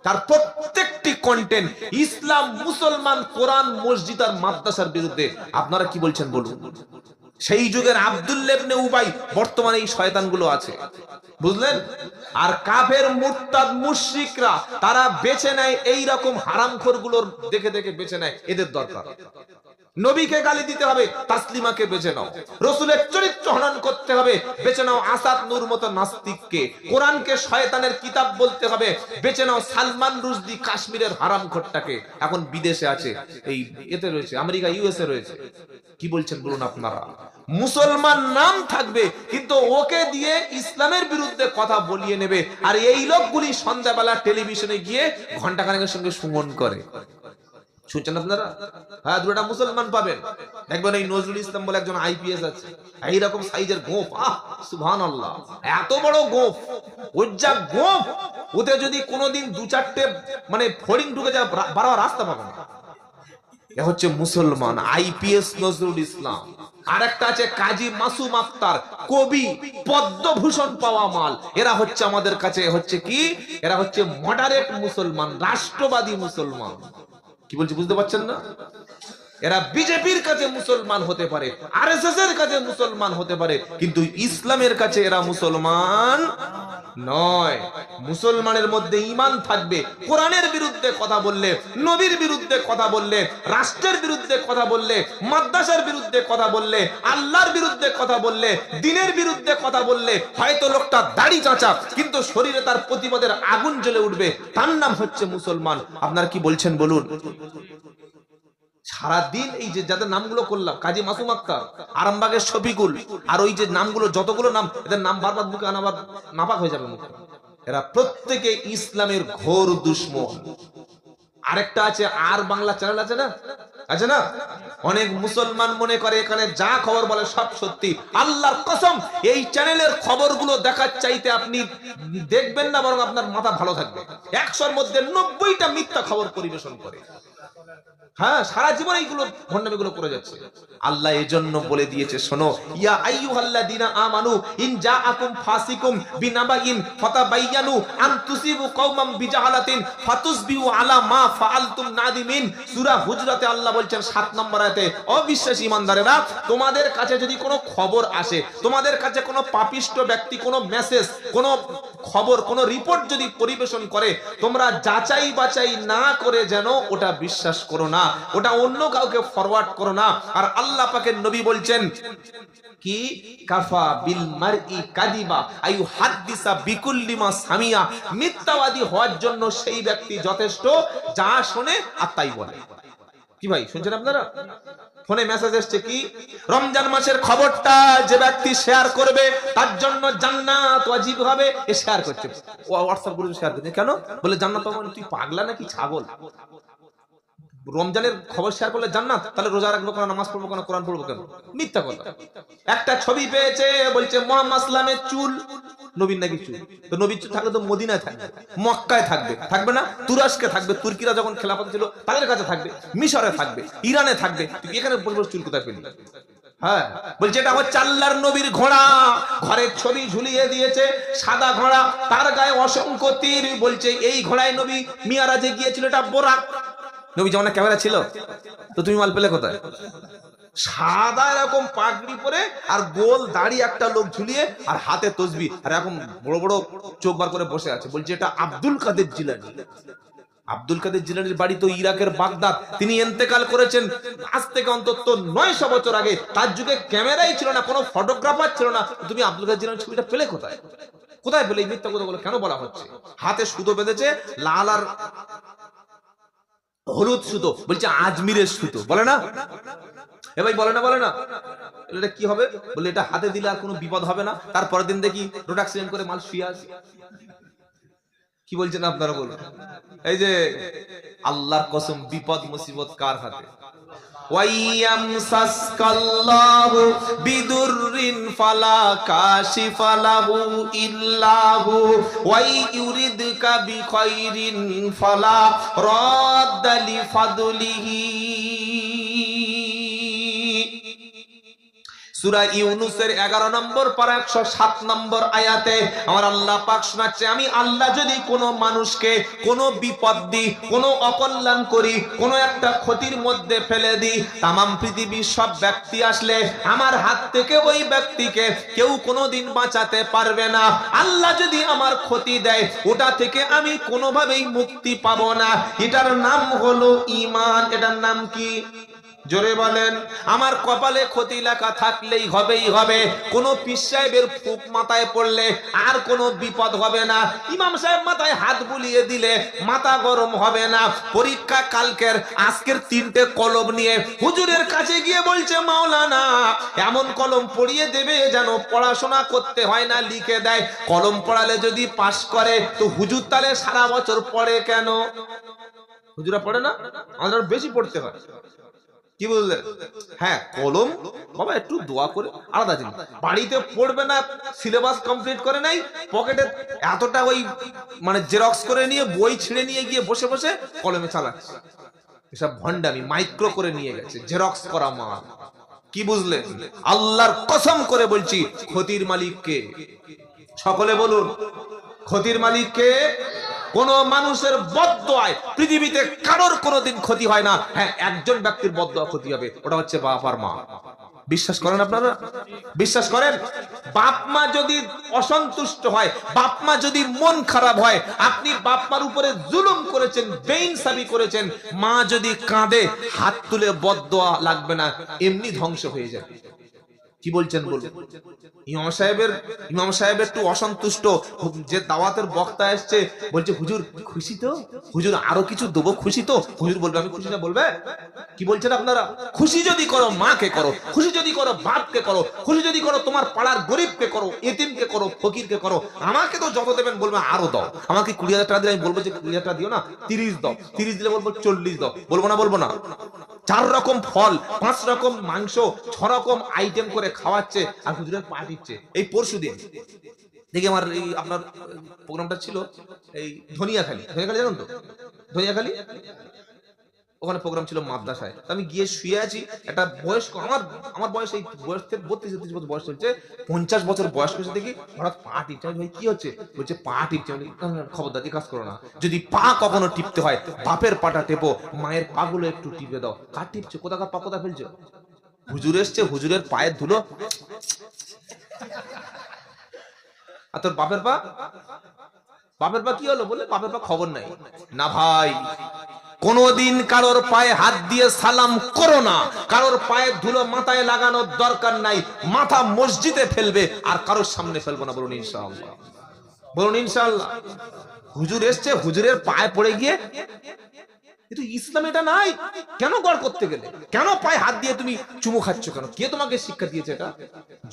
তার প্রত্যেকটি কন্টেন্ট ইসলাম, মুসলমান, কোরআন, মসজিদ আর মাদ্রাসার বিরুদ্ধে। আপনারা কি বলছেন বলুন? সেই যুগের আব্দুল্লাহ ইবনে উবাই, বর্তমানে এই শয়তানগুলো আছে, বুঝলেন? আর কাফের, মুরতাদ, মুশরিকরা তারা বেছে নেয় এই রকম হারামখোরগুলোর দেখে দেখে বেছে নেয়, এদের দরকার। নবীকে গালি দিতে হবে, তাসলিমাকে বেছে নাও। রাসূলের চরিত্র হনন করতে হবে, বেছে নাও আসাদ নূর মতো নাস্তিককে। কোরআনকে শয়তানের কিতাব বলতে হবে, বেছে নাও সালমান রুশদি কাশ্মীরের হারামখোরটাকে। এখন বিদেশে আছে, এই এতে রয়েছে, আমেরিকা, ইউএসএ রয়েছে। কি বলছেন বলুন আপনারা? মুসলমান নাম থাকবে, কিন্তু ওকে দিয়ে ইসলামের বিরুদ্ধে কথা বলিয়ে নেবে। আর এই লোকগুলি সন্ধ্যাবেলা টেলিভিশনে গিয়ে ঘন্টাখানেকের সঙ্গে সুমন করে। শুনছেন আপনারা? হ্যাঁ, দুটা মুসলমান পাবেন, দেখবেন এই নজরুল ইসলাম বলে একজন আইপিএস আছে, এইরকম সাইজের গোঁফ, সুবহানাল্লাহ, এত বড় গোঁফ, ওর যা গোঁফ, ওতে যদি কোনোদিন দু চারটে মানে ফড়িং ঢুকে যায়, বারবার রাস্তা পাবে না। এ হচ্ছে মুসলমান, আইপিএস নজরুল ইসলাম। আর একটা আছে কাজী মাসুম আক্তার, কবি, পদ্মভূষণ পাওয়া মাল। এরা হচ্ছে আমাদের কাছে হচ্ছে কি, এরা হচ্ছে মডারেট মুসলমান, রাষ্ট্রবাদী মুসলমান। কি বলছি বুঝতে পারছেন না? এরা বিজেপির কাছে মুসলমান হতে পারে, আরএসএস এর কাছে মুসলমান হতে পারে, কিন্তু ইসলামের কাছে এরা মুসলমান নয়। মুসলমানের মধ্যে ঈমান থাকবে। কোরআনের বিরুদ্ধে কথা বললে, নবীর বিরুদ্ধে কথা বললে, রাষ্ট্রের বিরুদ্ধে কথা বললে, মাদ্রাসার বিরুদ্ধে কথা বললে, আল্লাহর বিরুদ্ধে কথা বললে, দ্বীনের বিরুদ্ধে কথা বললে, হয়তো লোকটা দাড়ি চাঁচা, কিন্তু শরীরে তার প্রতিবাদের আগুন জ্বলে উঠবে, তার নাম হচ্ছে মুসলমান। আপনারা কি বলছেন বলুন? সারাদিন এই যে যাদের নামগুলো করলাম, কাজী মাসুম আক্তার, আরামবাগের শফিকুল, আর ওই যে নামগুলো, যতগুলো নাম, এদের নাম বারবার মুখে আনাবার নাপাক হয়ে যাবে মুখে। এরা প্রত্যেকে ইসলামের ঘোর দুশমন। আরেকটা আছে আর বাংলা চ্যানেল আছে না, আছে না? অনেক মুসলমান মনে করে এখানে যা খবর বলে সব সত্যি। আল্লাহর কসম, এই চ্যানেলের খবরগুলো দেখার চাইতে আপনি দেখবেন না, বরং আপনার মাথা ভালো থাকবে। 100-র মধ্যে 90টা মিথ্যা খবর পরিবেশন করে। হ্যাঁ, সারা জীবন এইগুলো ভণ্ডামিগুলো করে যাচ্ছে। আল্লাহ এজন্য বলে দিয়েছে, শোনো, ইয়া আইয়ুহাল্লাযীনা আমানু ইন জাআকুম ফাসিকুম বিনাবাইন ফাতাবায়ানু আন তুসিবু কওমান বিজাহালাতিন ফাতুসবিহু আলা মা ফাআলতুম নাদিমিন। সূরা হুজরাতে আল্লাহ বলছেন 7 নম্বর আয়াতে, অবিশ্বাসী ঈমানদারেরা, তোমাদের কাছে যদি কোনো খবর আসে, তোমাদের কাছে কোনো পাপিষ্ট ব্যক্তি কোনো মেসেজ, কোনো খবর, কোনো রিপোর্ট যদি পরিবেশন করে, তোমরা যাচাই বাছাই না করে যেন ওটা বিশ্বাস করো না, ওটা অন্য কাউকে ফরওয়ার্ড করো না। আর আল্লাহ পাকের নবী বলছেন কি, কাফা বিল মারই কাদিবা আইয়ু হাদিসা বিকুল্লি মা সামিয়া। মিথ্যাবাদী হওয়ার জন্য সেই ব্যক্তি যথেষ্ট, যা শোনে আর তাই বলে। কি ভাই শুনছেন আপনারা? ফোনে মেসেজ এসছে কি, রমজান মাসের খবরটা যে ব্যক্তি শেয়ার করবে তার জন্য জান্নাত ওয়াজিব হবে। এ শেয়ার করছে, হোয়াটসঅ্যাপ গ্রুপে শেয়ার করছে। কেন? বলে জান্নাত পাবো। তুই পাগলা নাকি ছাগল? রমজানের খবর শেয়ার করলে জান্নাত, তাহলে রোজা রাখবো কেন, নামাজ পড়বো কেন, কোরআন পড়বো কেন? মিথ্যা কথা। একটা ছবি পেয়েছে, বলছে মুহাম্মদ সাল্লামের চুল, নবীর নাকি চুল। তো নবীর চুল থাকলে তো মদিনায় থাকবে, মক্কায় থাকবে, থাকবে না? তুরস্কে থাকবে, তুর্কিরা যখন খেলাফত ছিল তাদের কাছে থাকবে, মিশরে থাকবে, ইরানে থাকবে। তুই এখানে চুল কোথায় পেলি? হ্যাঁ, বলছে এটা হচ্ছে আল্লাহর নবীর ঘোড়া, ঘরের ছবি ঝুলিয়ে দিয়েছে, সাদা ঘোড়া, তার গায়ে অসংখ্য তীর। বলছে এই ঘোড়ায় নবী মিয়ারাজে গিয়েছিল, এটা বোরাক। নবী জামানায় ক্যামেরা ছিল? তো তুমি মাল পেলে কোথায়? সাদা এরকম পাগড়ি পরে আর গোল দাড়ি একটা লোক ঝুলিয়ে আর হাতে তসবি আর এরকম বড় বড় চোখ বার করে বসে আছে। বলছে এটা আব্দুল কাদের জিলানী। আব্দুল কাদের জিলানীর বাড়ি তো ইরাকের বাগদাদ। তিনি ইন্তেকাল করেছেন আজ থেকে অন্তত 900 বছর আগে। তার যুগে ক্যামেরাই ছিল না, কোনো ফটোগ্রাফার ছিল না। তুমি আব্দুল কাদের জিলানীর ছবিটা পেলে কোথায়? কোথায় পেলে? এই মিথ্যা কথাগুলো কেন বলা হচ্ছে? হাতে সুতো বেঁধেছে, লাল আর হলুদ সুতো, বলছে আজমিরের সুতো, বলে না? এ ভাই বলে না, বলে না? এটা কি হবে? বলে এটা হাতে দিলে আর কোনো বিপদ হবে না। তারপরের দিন দেখি রোড অ্যাক্সিডেন্ট করে মাল শুয়ে আছে। কি বলছেন আপনারা বলুন? এই যে আল্লাহর কসম, বিপদ মুসিবত কার হাতে? ওয়াইয়ামসাসকাল্লাহু বিদুররিন ফালা কাশিফা লাহু ইল্লাহু ওয়াইয়ুরিদকা বিখাইরিন ফালা রাদ্দা লিফাদলিহি। সূরা ইউনূসের 11 নম্বর পারা 107 নম্বর আয়াতে আমার আল্লাহ পাক শোনাচ্ছে, আমি আল্লাহ যদি কোনো মানুষকে কোনো বিপদ দিই, কোনো অকল্যাণ করি, কোনো একটা ক্ষতির মধ্যে ফেলে দিই, তামাম পৃথিবীর সব ব্যক্তি আসলে আমার হাত থেকে ওই ব্যক্তিকে কেউ কোনোদিন বাঁচাতে পারবে না। আল্লাহ যদি আমার ক্ষতি দেয়, ওটা থেকে আমি কোনোভাবেই মুক্তি পাবো না। এটার নাম হলো ঈমান। এটার নাম কি? জোরে বলেন। আমার কপালে ক্ষতি লেখা থাকলেই হবেই হবে। কোন পীর সাহেবের ফুক মাথায় পড়লে আর কোনো বিপদ হবে না। ইমাম সাহেব মাথায় হাত বুলিয়ে দিলে মাথা গরম হবে না। পরীক্ষা কালকের, আজকের 3টে কলম নিয়ে হুজুরের কাছে গিয়ে বলছে, মাওলানা এমন কলম পড়িয়ে দেবে যেন পড়াশোনা করতে হয় না, লিখে দেয়। কলম পড়ালে যদি পাস করে তো হুজুর তাহলে সারা বছর পড়ে কেন? হুজুরা পড়ে না, আমাদের বেশি পড়তে হয়। কি বললেন? হ্যাঁ, কলম বাবা একটু দোয়া করে আলাদা জিনিস। বাড়িতে পড়বে না, সিলেবাস কমপ্লিট করে নাই, পকেটে এতটা ওই মানে জেরক্স করে নিয়ে বই ছিঁড়ে নিয়ে গিয়ে বসে বসে কলমে চালাচ্ছে। এসব ভণ্ডামি, মাইক্রো করে নিয়ে গেছে, জেরক্স করা মাল। কি বুঝলেন? আল্লাহর কসম করে বলছি, ক্ষতির মালিক কে? সকলে বলুন, ক্ষতির মালিক কে? কোন মানুষের বদদোয়ায় পৃথিবীতে কারোর কোনোদিন ক্ষতি হয় না। হ্যাঁ, একজন ব্যক্তির বদদোয়া ক্ষতি হবে, ওটা হচ্ছে বাপ আর মা। বিশ্বাস করেন আপনারা? বিশ্বাস করেন? বাপ মা যদি অসন্তুষ্ট হয়, বাপ মা যদি মন খারাপ হয়, আপনি বাপ মার উপরে জুলুম করেছেন, বেইনসাফি করেছেন, মা যদি কাঁদে হাত তুলে বদদোয়া লাগবে না, এমনি ধ্বংস হয়ে যাবে। কি বলছেন বলুন? ইমাম সাহেব একটু অসন্তুষ্ট, যে দাওয়াতের বক্তা এসছে, বলছে হুজুর খুশি তো? হুজুর আরো কিছু দেবো, খুশি তো? হুজুর বলবে আমি খুশি না, বলবে? কি বলছেন আপনারা? খুশি যদি করো মাকে করো, খুশি যদি করো বাপকে করো, খুশি যদি করো তোমার পাড়ার গরিবকে করো, এতিমকে করো, ফকিরকে করো। আমাকে তো যত দেবেন বলবে আরো দাও। আমাকে 20,000 টাকা দিলে আমি বলবো যে 20,000 টাকা দিও না, 30 দাও। 30 দিলে বলবো 40 দাও। বলবো না? বলবো না? 4 রকম ফল, 5 রকম মাংস, 6 রকম আইটেম করে খাওয়াচ্ছে আর হুজুরের পা টিপছে। এই পরশুদিন দেখি আমার এই আপনার প্রোগ্রামটা ছিল এই ধনিয়াখালী জানেন তো? ধনিয়াখালী ওখানে প্রোগ্রাম ছিল মাদ্রাসায়। আমি গিয়ে শুয়ে আছি, একটা বয়স্ক, আমার বয়স এই বয়স থেকে 32-33 বছর বয়স চলছে, 50 বছর বয়স হয়েছে দেখি হঠাৎ পা টিপছে। ভাই কি হচ্ছে? বলছে পা টিপছে। খবরদার কাজ করো না, যদি পা কখনো টিপতে হয় বাপের পাটা টেপো, মায়ের পাগুলো একটু টিপে দাও। কার টিপছে? কোথাকার পা কোথা ফেলছে? হুজুর এসছে, হুজুরের পায়ের ধুলো। আর তোর বাপের পা? বাপের পা কি হলো? বলে বাপের পা খবর নাই। না ভাই, কোনদিন কারোর পায়ে হাত দিয়ে সালাম করো না, কারোর পায়ের ধুলো মাথায় লাগানোর দরকার নাই। মাথা মসজিদে ফেলবে আর কারোর সামনে ফেলবো না। বলুন ইনশাআল্লাহ, বলুন ইনশাআল্লাহ। হুজুর এসছে, হুজুরের পায়ে পড়ে গিয়ে, কিন্তু ইসলাম এটা নাই। কেন গড় করতে গেলে? কেন পায়ে হাত দিয়ে তুমি চুমু খাচ্ছ কেন? কে তোমাকে শিক্ষা দিয়েছে এটা?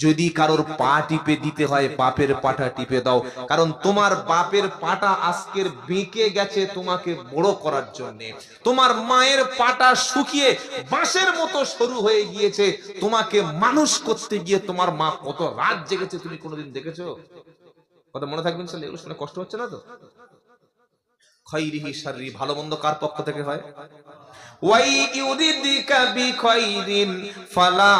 যদি কারোর পা টিপে দিতে হয় বাপের পাটা টিপে দাও, কারণ তোমার বাপের পাটা আজকের বেঁকে গেছে তোমাকে বড় করার জন্য। তোমার মায়ের পাটা শুকিয়ে বাঁশের মতো সরু হয়ে গিয়েছে তোমাকে মানুষ করতে গিয়ে। তোমার মা কত রাত জেগেছে তুমি কোনোদিন দেখেছো? কথা মনে থাকবেন ইনশাআল্লাহ। এগুলো শুনে কষ্ট হচ্ছে না তো? খাইরিহি শাররি, ভালো মন্দ কার পক্ষ থেকে হয়? ওয়াই ইউরিদিকা বিখাইরিন ফালা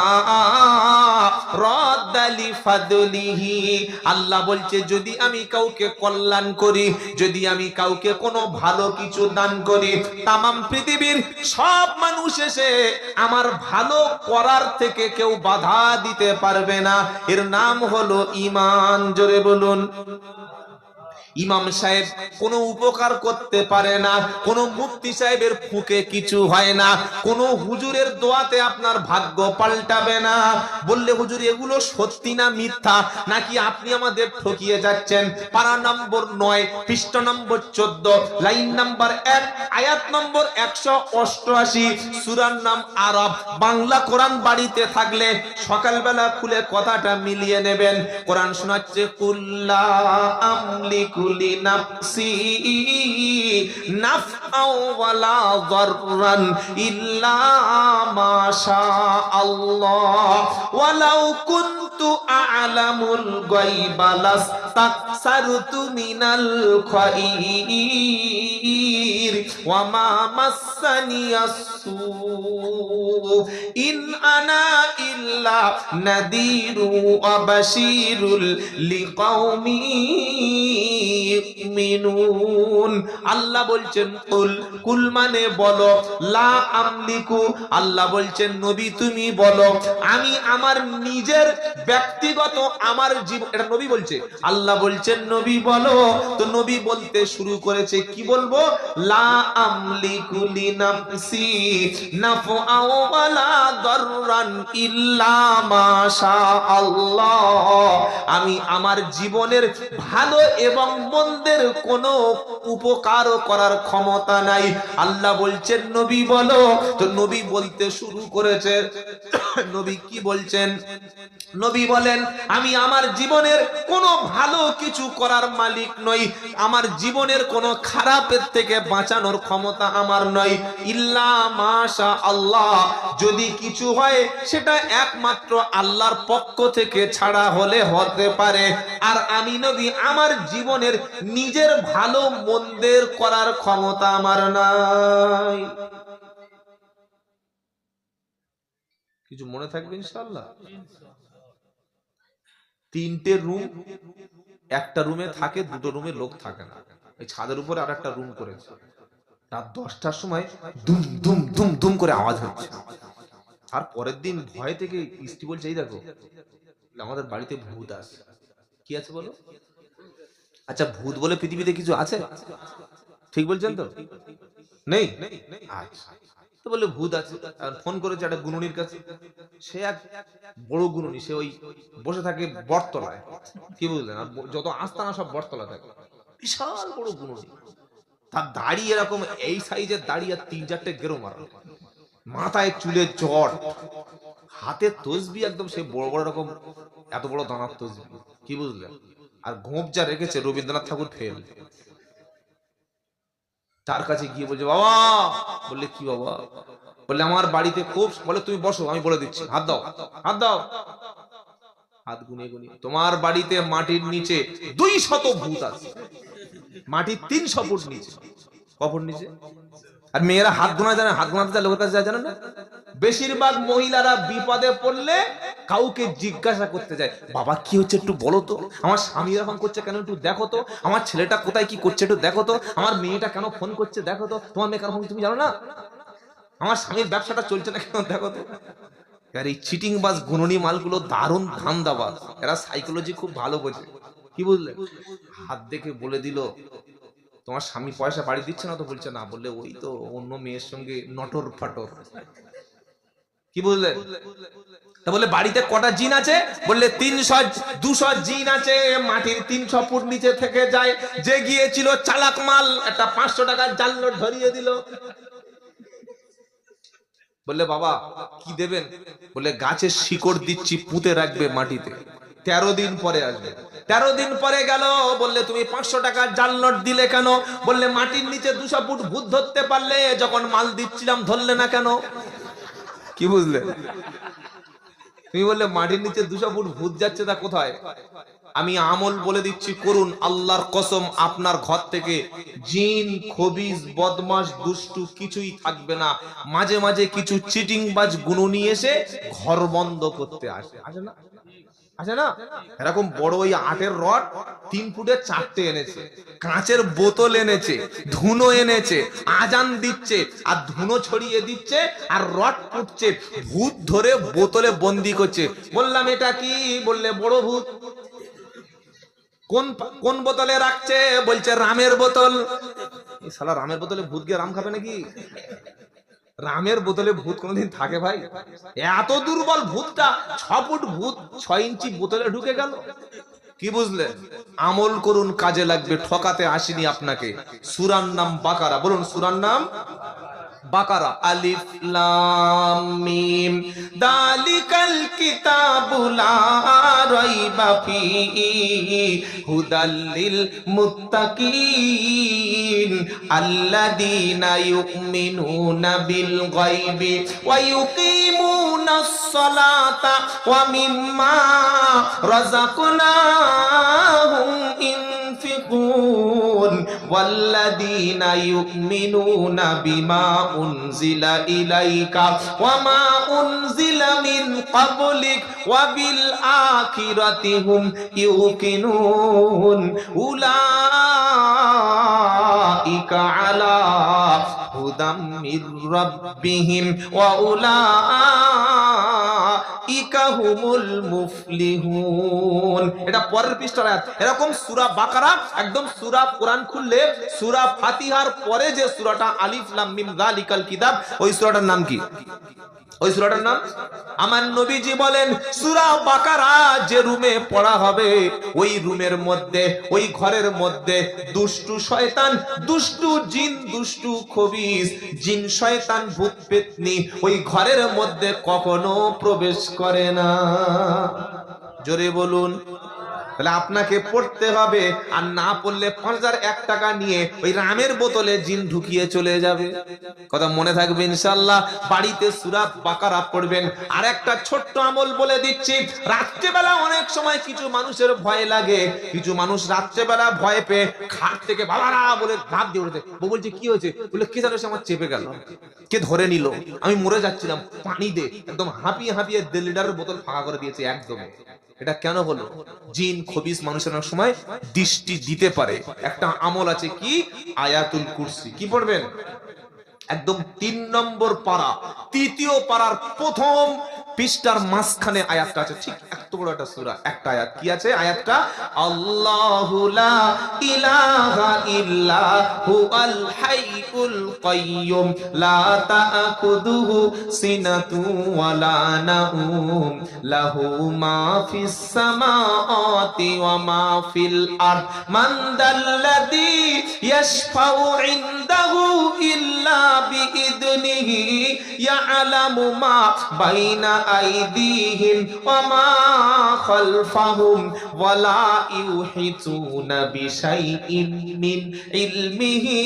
রাদ্দা লিফাদলিহি। আল্লাহ বলছে যদি আমি কাউকে কল্যাণ করি, যদি আমি কাউকে কোনো ভালো কিছু দান করি, তামাম পৃথিবীর সব মানুষ এসে আমার ভালো করার থেকে কেউ বাধা দিতে পারবে না। এর নাম হলো ঈমান। জোরে বলুন। ইমাম সাহেব কোনো উপকার করতে পারে না, কোনো মুফতি সাহেবের ফুঁকে কিছু হয় না, কোনো হুজুরের দোয়াতে আপনার ভাগ্য পাল্টাবে না। বললে হুজুর এগুলো সত্যি না মিথ্যা, নাকি আপনি আমাদের ঠকিয়ে যাচ্ছেন? পারা নম্বর 9, পৃষ্ঠা নম্বর 14, লাইন নম্বর 1, আয়াত নম্বর 188, সূরার নাম আরাব। বাংলা কোরআন বাড়িতে থাকলে সকালবেলা খুলে কথাটা মিলিয়ে নেবেন। কোরআন শোনাচ্ছে কুল্লা আমলিকু লিনাফসি নাফআও ওয়ালা যাররান ইল্লা মা শা আল্লাহ ওয়ালাউ কুনতু আ'লামুল গায়বা লাস্তাকসারতু মিনাল খায়র ওয়া মা মাসসানিয়াস সু ইন আনা ইল্লা নাদিরু ওয়া বাশীরুল লিকাওমি ইউমিনুন। আল্লাহ বলছেন কুল, কুল মানে বলো, লা আমলিকু, আল্লাহ বলছেন নবী তুমি বলো আমি আমার নিজের ব্যক্তিগত আমার জীবন, এটা নবী বলছে, আল্লাহ বলছেন নবী বলো। তো নবী বলতে শুরু করেছে কি বলবো? লা আমলিকু লিনাফসি নাফআও ওয়ালা দাররান ইল্লা মা শা আল্লাহ। আমি আমার জীবনের ভালো এবং মন্দের কোনো উপকার করার ক্ষমতা নাই। আল্লাহ বলছেন নবী বলো। তো নবী বলতে শুরু করেছে। নবী কি বলছেন? নবী বলেন আমি আমার জীবনের কোনো ভালো কিছু করার মালিক নই, আমার জীবনের কোনো খারাপের থেকে বাঁচানোর ক্ষমতা আমার নয়। ইল্লা মাশা আল্লাহ, যদি কিছু হয় সেটা একমাত্র আল্লাহর পক্ষ থেকে ছাড়া হলে হতে পারে। আর আমি নবী আমার জীবনের নিজের ভালো মন্দের করার ক্ষমতা আমার নাই। কিছু মনে থাকবে ইনশাআল্লাহ। 3টে রুম, একটা রুমে থাকে, 2টো রুমে লোক থাকে না। এই ছাদের উপরে আর একটা রুম করেছে। রাত 10টার সময় দুম দুম দুম দুম করে আওয়াজ হচ্ছে। আর পরের দিন ভয় থেকে স্ত্রী বলছে এই দেখো আমাদের বাড়িতে ভূত আছে। কি আছে বলো? আচ্ছা ভূত বলে পৃথিবীতে কিছু আছে? ঠিক বলছেন তো? নেই? আচ্ছা তো বললে ভূত আছে। আর ফোন করেছে একটা গুনুনির কাছে। সে এক বড় গুনুনি, সে ওই বসে থাকে বটতলায়। কি বুঝলেন? আর যত আস্তানা সব বটতলা থাকে। বিশাল বড় গুনুনি, তার দাড়ি এরকম এই সাইজের দাড়ি, আর 3-4টে গেরো মারা, মাথায় চুলের জট, হাতে তসবি একদম সে বড় বড় রকম এত বড় দানার তসবি। কি বুঝলেন? আর গোঁপ যা রেখেছে রবীন্দ্রনাথ ঠাকুর ফেল। তার কাছে গিয়ে বলছে বাবা। বললে কি বাবা? বললে আমার বাড়িতে খুব, বলে তুমি বসো আমি বলে দিচ্ছি, হাত দাও হাত দাও। হাত গুনিয়ে গুনিয়ে, তোমার বাড়িতে মাটির নিচে 200 ভূত আছে। মাটির 300 ফুট নিচে। ক ফুট নিচে? আর মেয়েরা হাত গোনা জানে, হাত গোনাতে যায় লোকের কাছে যায় জানে না? বেশিরভাগ মহিলারা বিপদে পড়লে কাউকে জিজ্ঞাসা করতে যায়, বাবা কি হচ্ছে একটু বলো তো, আমার স্বামী এরকম করছে কেন একটু দেখো তো, আমার ছেলেটা কোথায় কি করছে একটু দেখো তো, আমার মেয়েটা কেন ফোন করছে দেখো তো, তোমার মেয়ে কেন ফোন তুমি জানো না, আমার স্বামীর ব্যবসাটা চলছে না কেন দেখো তো। আর এই চিটিং বাজ গুণনী মালগুলো দারুণ ধান্দাবাজ, এরা সাইকোলজি খুব ভালো বোঝে। কি বুঝলে? হাত দেখে বলে দিল তোমার স্বামী পয়সা বাড়ি দিচ্ছে না তো? বলছে না। বললে ওই তো অন্য মেয়ের সঙ্গে নটর ফাটর। কি বুঝলেন? তা বলে বাড়িতে কটা জিন আছে? বললে 200 জিন আছে, মাটির 300 ফুট নিচে থেকে যায়। যে গিয়েছিল চালাক মাল, একটা 500 টাকার জাল নোট ধরিয়ে দিল। বললে বাবা কি দেবেন? বলে গাছের শিকড় দিচ্ছি, পুঁতে রাখবে মাটিতে, 13 দিন পরে আসবে। 13 দিন পরে গেল। বললে তুমি 500 টাকার জাল নোট দিলে কেন? বললে মাটির নিচে 200 ফুট ভূত ধরতে পারলে, যখন মাল দিচ্ছিলাম ধরলে না কেন? কি বুঝলে? তুমি বললে মাটির নিচে 200 ফুট ভূত যাচ্ছে, তা কোথায়? আমি আমল বলে দিচ্ছি করুন, আল্লাহর কসম আপনার ঘর থেকে জিন খবিস বদমাশ দুষ্টু কিছুই থাকবে না। মাঝে মাঝে কিছু চিটিংবাজ গুণ নিয়ে এসে ঘর বন্ধ করতে আসে, আসে না? আছে না? এরকম বড় ওই 8 রড 3 ফুটের 4টে এনেছে, কাঁচের বোতল এনেছে, ধুনো এনেছে, আজান দিচ্ছে আর ধুনো ছড়িয়ে দিচ্ছে আর রড ফুটছে, ভূত ধরে বোতলে বন্দি করছে। বললাম এটা কি? বললে বড় ভূত। কোন কোন বোতলে রাখছে? বলছে রামের বোতল। এই শালা রামের বোতলে ভূত গিয়ে রাম খাবে নাকি? রামের বোতলে ভূত কোনদিন থাকে ভাই? এত দুর্বল ভূতটা, 6 ফুট ভূত 6 ইঞ্চি বোতলে ঢুকে গেল। কি বুঝলেন? আমল করুন, কাজে লাগবে, ঠকাতে আসেনি আপনাকে। সূরার নাম বাকারা, বলুন সূরার নাম বাকারা। আলিফ লাম মিম দালিকাল কিতাবু লা রাইবা ফীহি হুদাল লিল মুত্তাকিন আল্লাযীনা ইউমিনুনা বিল গায়বি ওয়া ইউকিমুনাস সালাতা ওয়া মিম্মা রাযাকনাহুম ইনফিকুন ওয়াল্লাযীনা ইউমিনুনা বিমা উনজিলা ইলাইকা ওয়া মা উনজিলা মিন ক্বাবলিক ওয়া বিল আখিরাতি হুম ইউকিনুন উলাইকা আলা হুদাম মির রাব্বিহিম ওয়া উলাইকা হুমুল মুফলিহুন। এটা পরের পৃষ্ঠার আয়াত। এরকম সূরা বাকারা একদম সূরা কোরআন খুললে সূরা ফাতিহার পরে যে সূরাটা আলিফ লাম মিম যালিকাল কিতাব, ওই সূরাটার নাম কি? ওই সূরাটার নাম, আমার নবীজি বলেন সূরা বাকারা যে রুমে পড়া হবে ওই রুমের মধ্যে, ওই ঘরের মধ্যে দুষ্টু শয়তান, দুষ্টু জিন, দুষ্টু খবিস, জিন শয়তান ভূত পেতনি ওই ঘরের মধ্যে কখনো প্রবেশ করে না। জোরে বলুন। তাহলে আপনাকে পড়তে হবে, আর না পড়লে 5001 টাকা নিয়ে ওই রামের বোতলে জিন ঢুকিয়ে চলে যাবে। কথা মনে থাকবে ইনশাআল্লাহ। বাড়িতে সূরা বাকারা পড়বেন। আর একটা ছোট্ট আমল বলে দিচ্ছি, রাত্রেবেলা অনেক সময় কিছু মানুষের ভয় লাগে, কিছু মানুষ রাত্রেবেলা ভয় পেয়ে খাট থেকে বাবারা বলে ধাপ দিয়ে উঠেছে। বউ বলছে কি হয়েছে? বলে কে জানো, সে আমার চেপে গেল, কে ধরে নিল, আমি মরে যাচ্ছিলাম, পানি দে। একদম হাঁপিয়ে হাঁপিয়ে 1.5 লিটারের বোতল ফাঁকা করে দিয়েছে একদম। এটা কেন হলো? জিন খবিস মানুষের অনেক সময় দৃষ্টি দিতে পারে। একটা আমল আছে কি? আয়াতুল কুরসি। কি পড়বেন? একদম 3 নম্বর পারা, 3য় পারার প্রথম পৃষ্ঠার মাঝখানে আয়াতটা আছে। ঠিক এত বড় একটা সূরা, একটা আয়াত। কি আছে আয়াতটা? আল্লাহু লা ইলাহা ইল্লা হুয়াল হাইয়ুল কাইয়্যুম লা তা'খুযুহু সিনাতু ওয়া লা নাওম লাহু মা ফিস সামাওয়াতি ওয়া মা ফিল আরদ মান দাল্লাযী ইয়াশফাউ ইনদাহু ইল্লা বিইذনিহি ইয়ালামু মা বাইনা আইদিহিম ওয়া মা খালফাহুম ওয়া লা ইউহিতুনা বিশাইইন মিন ইলমিহি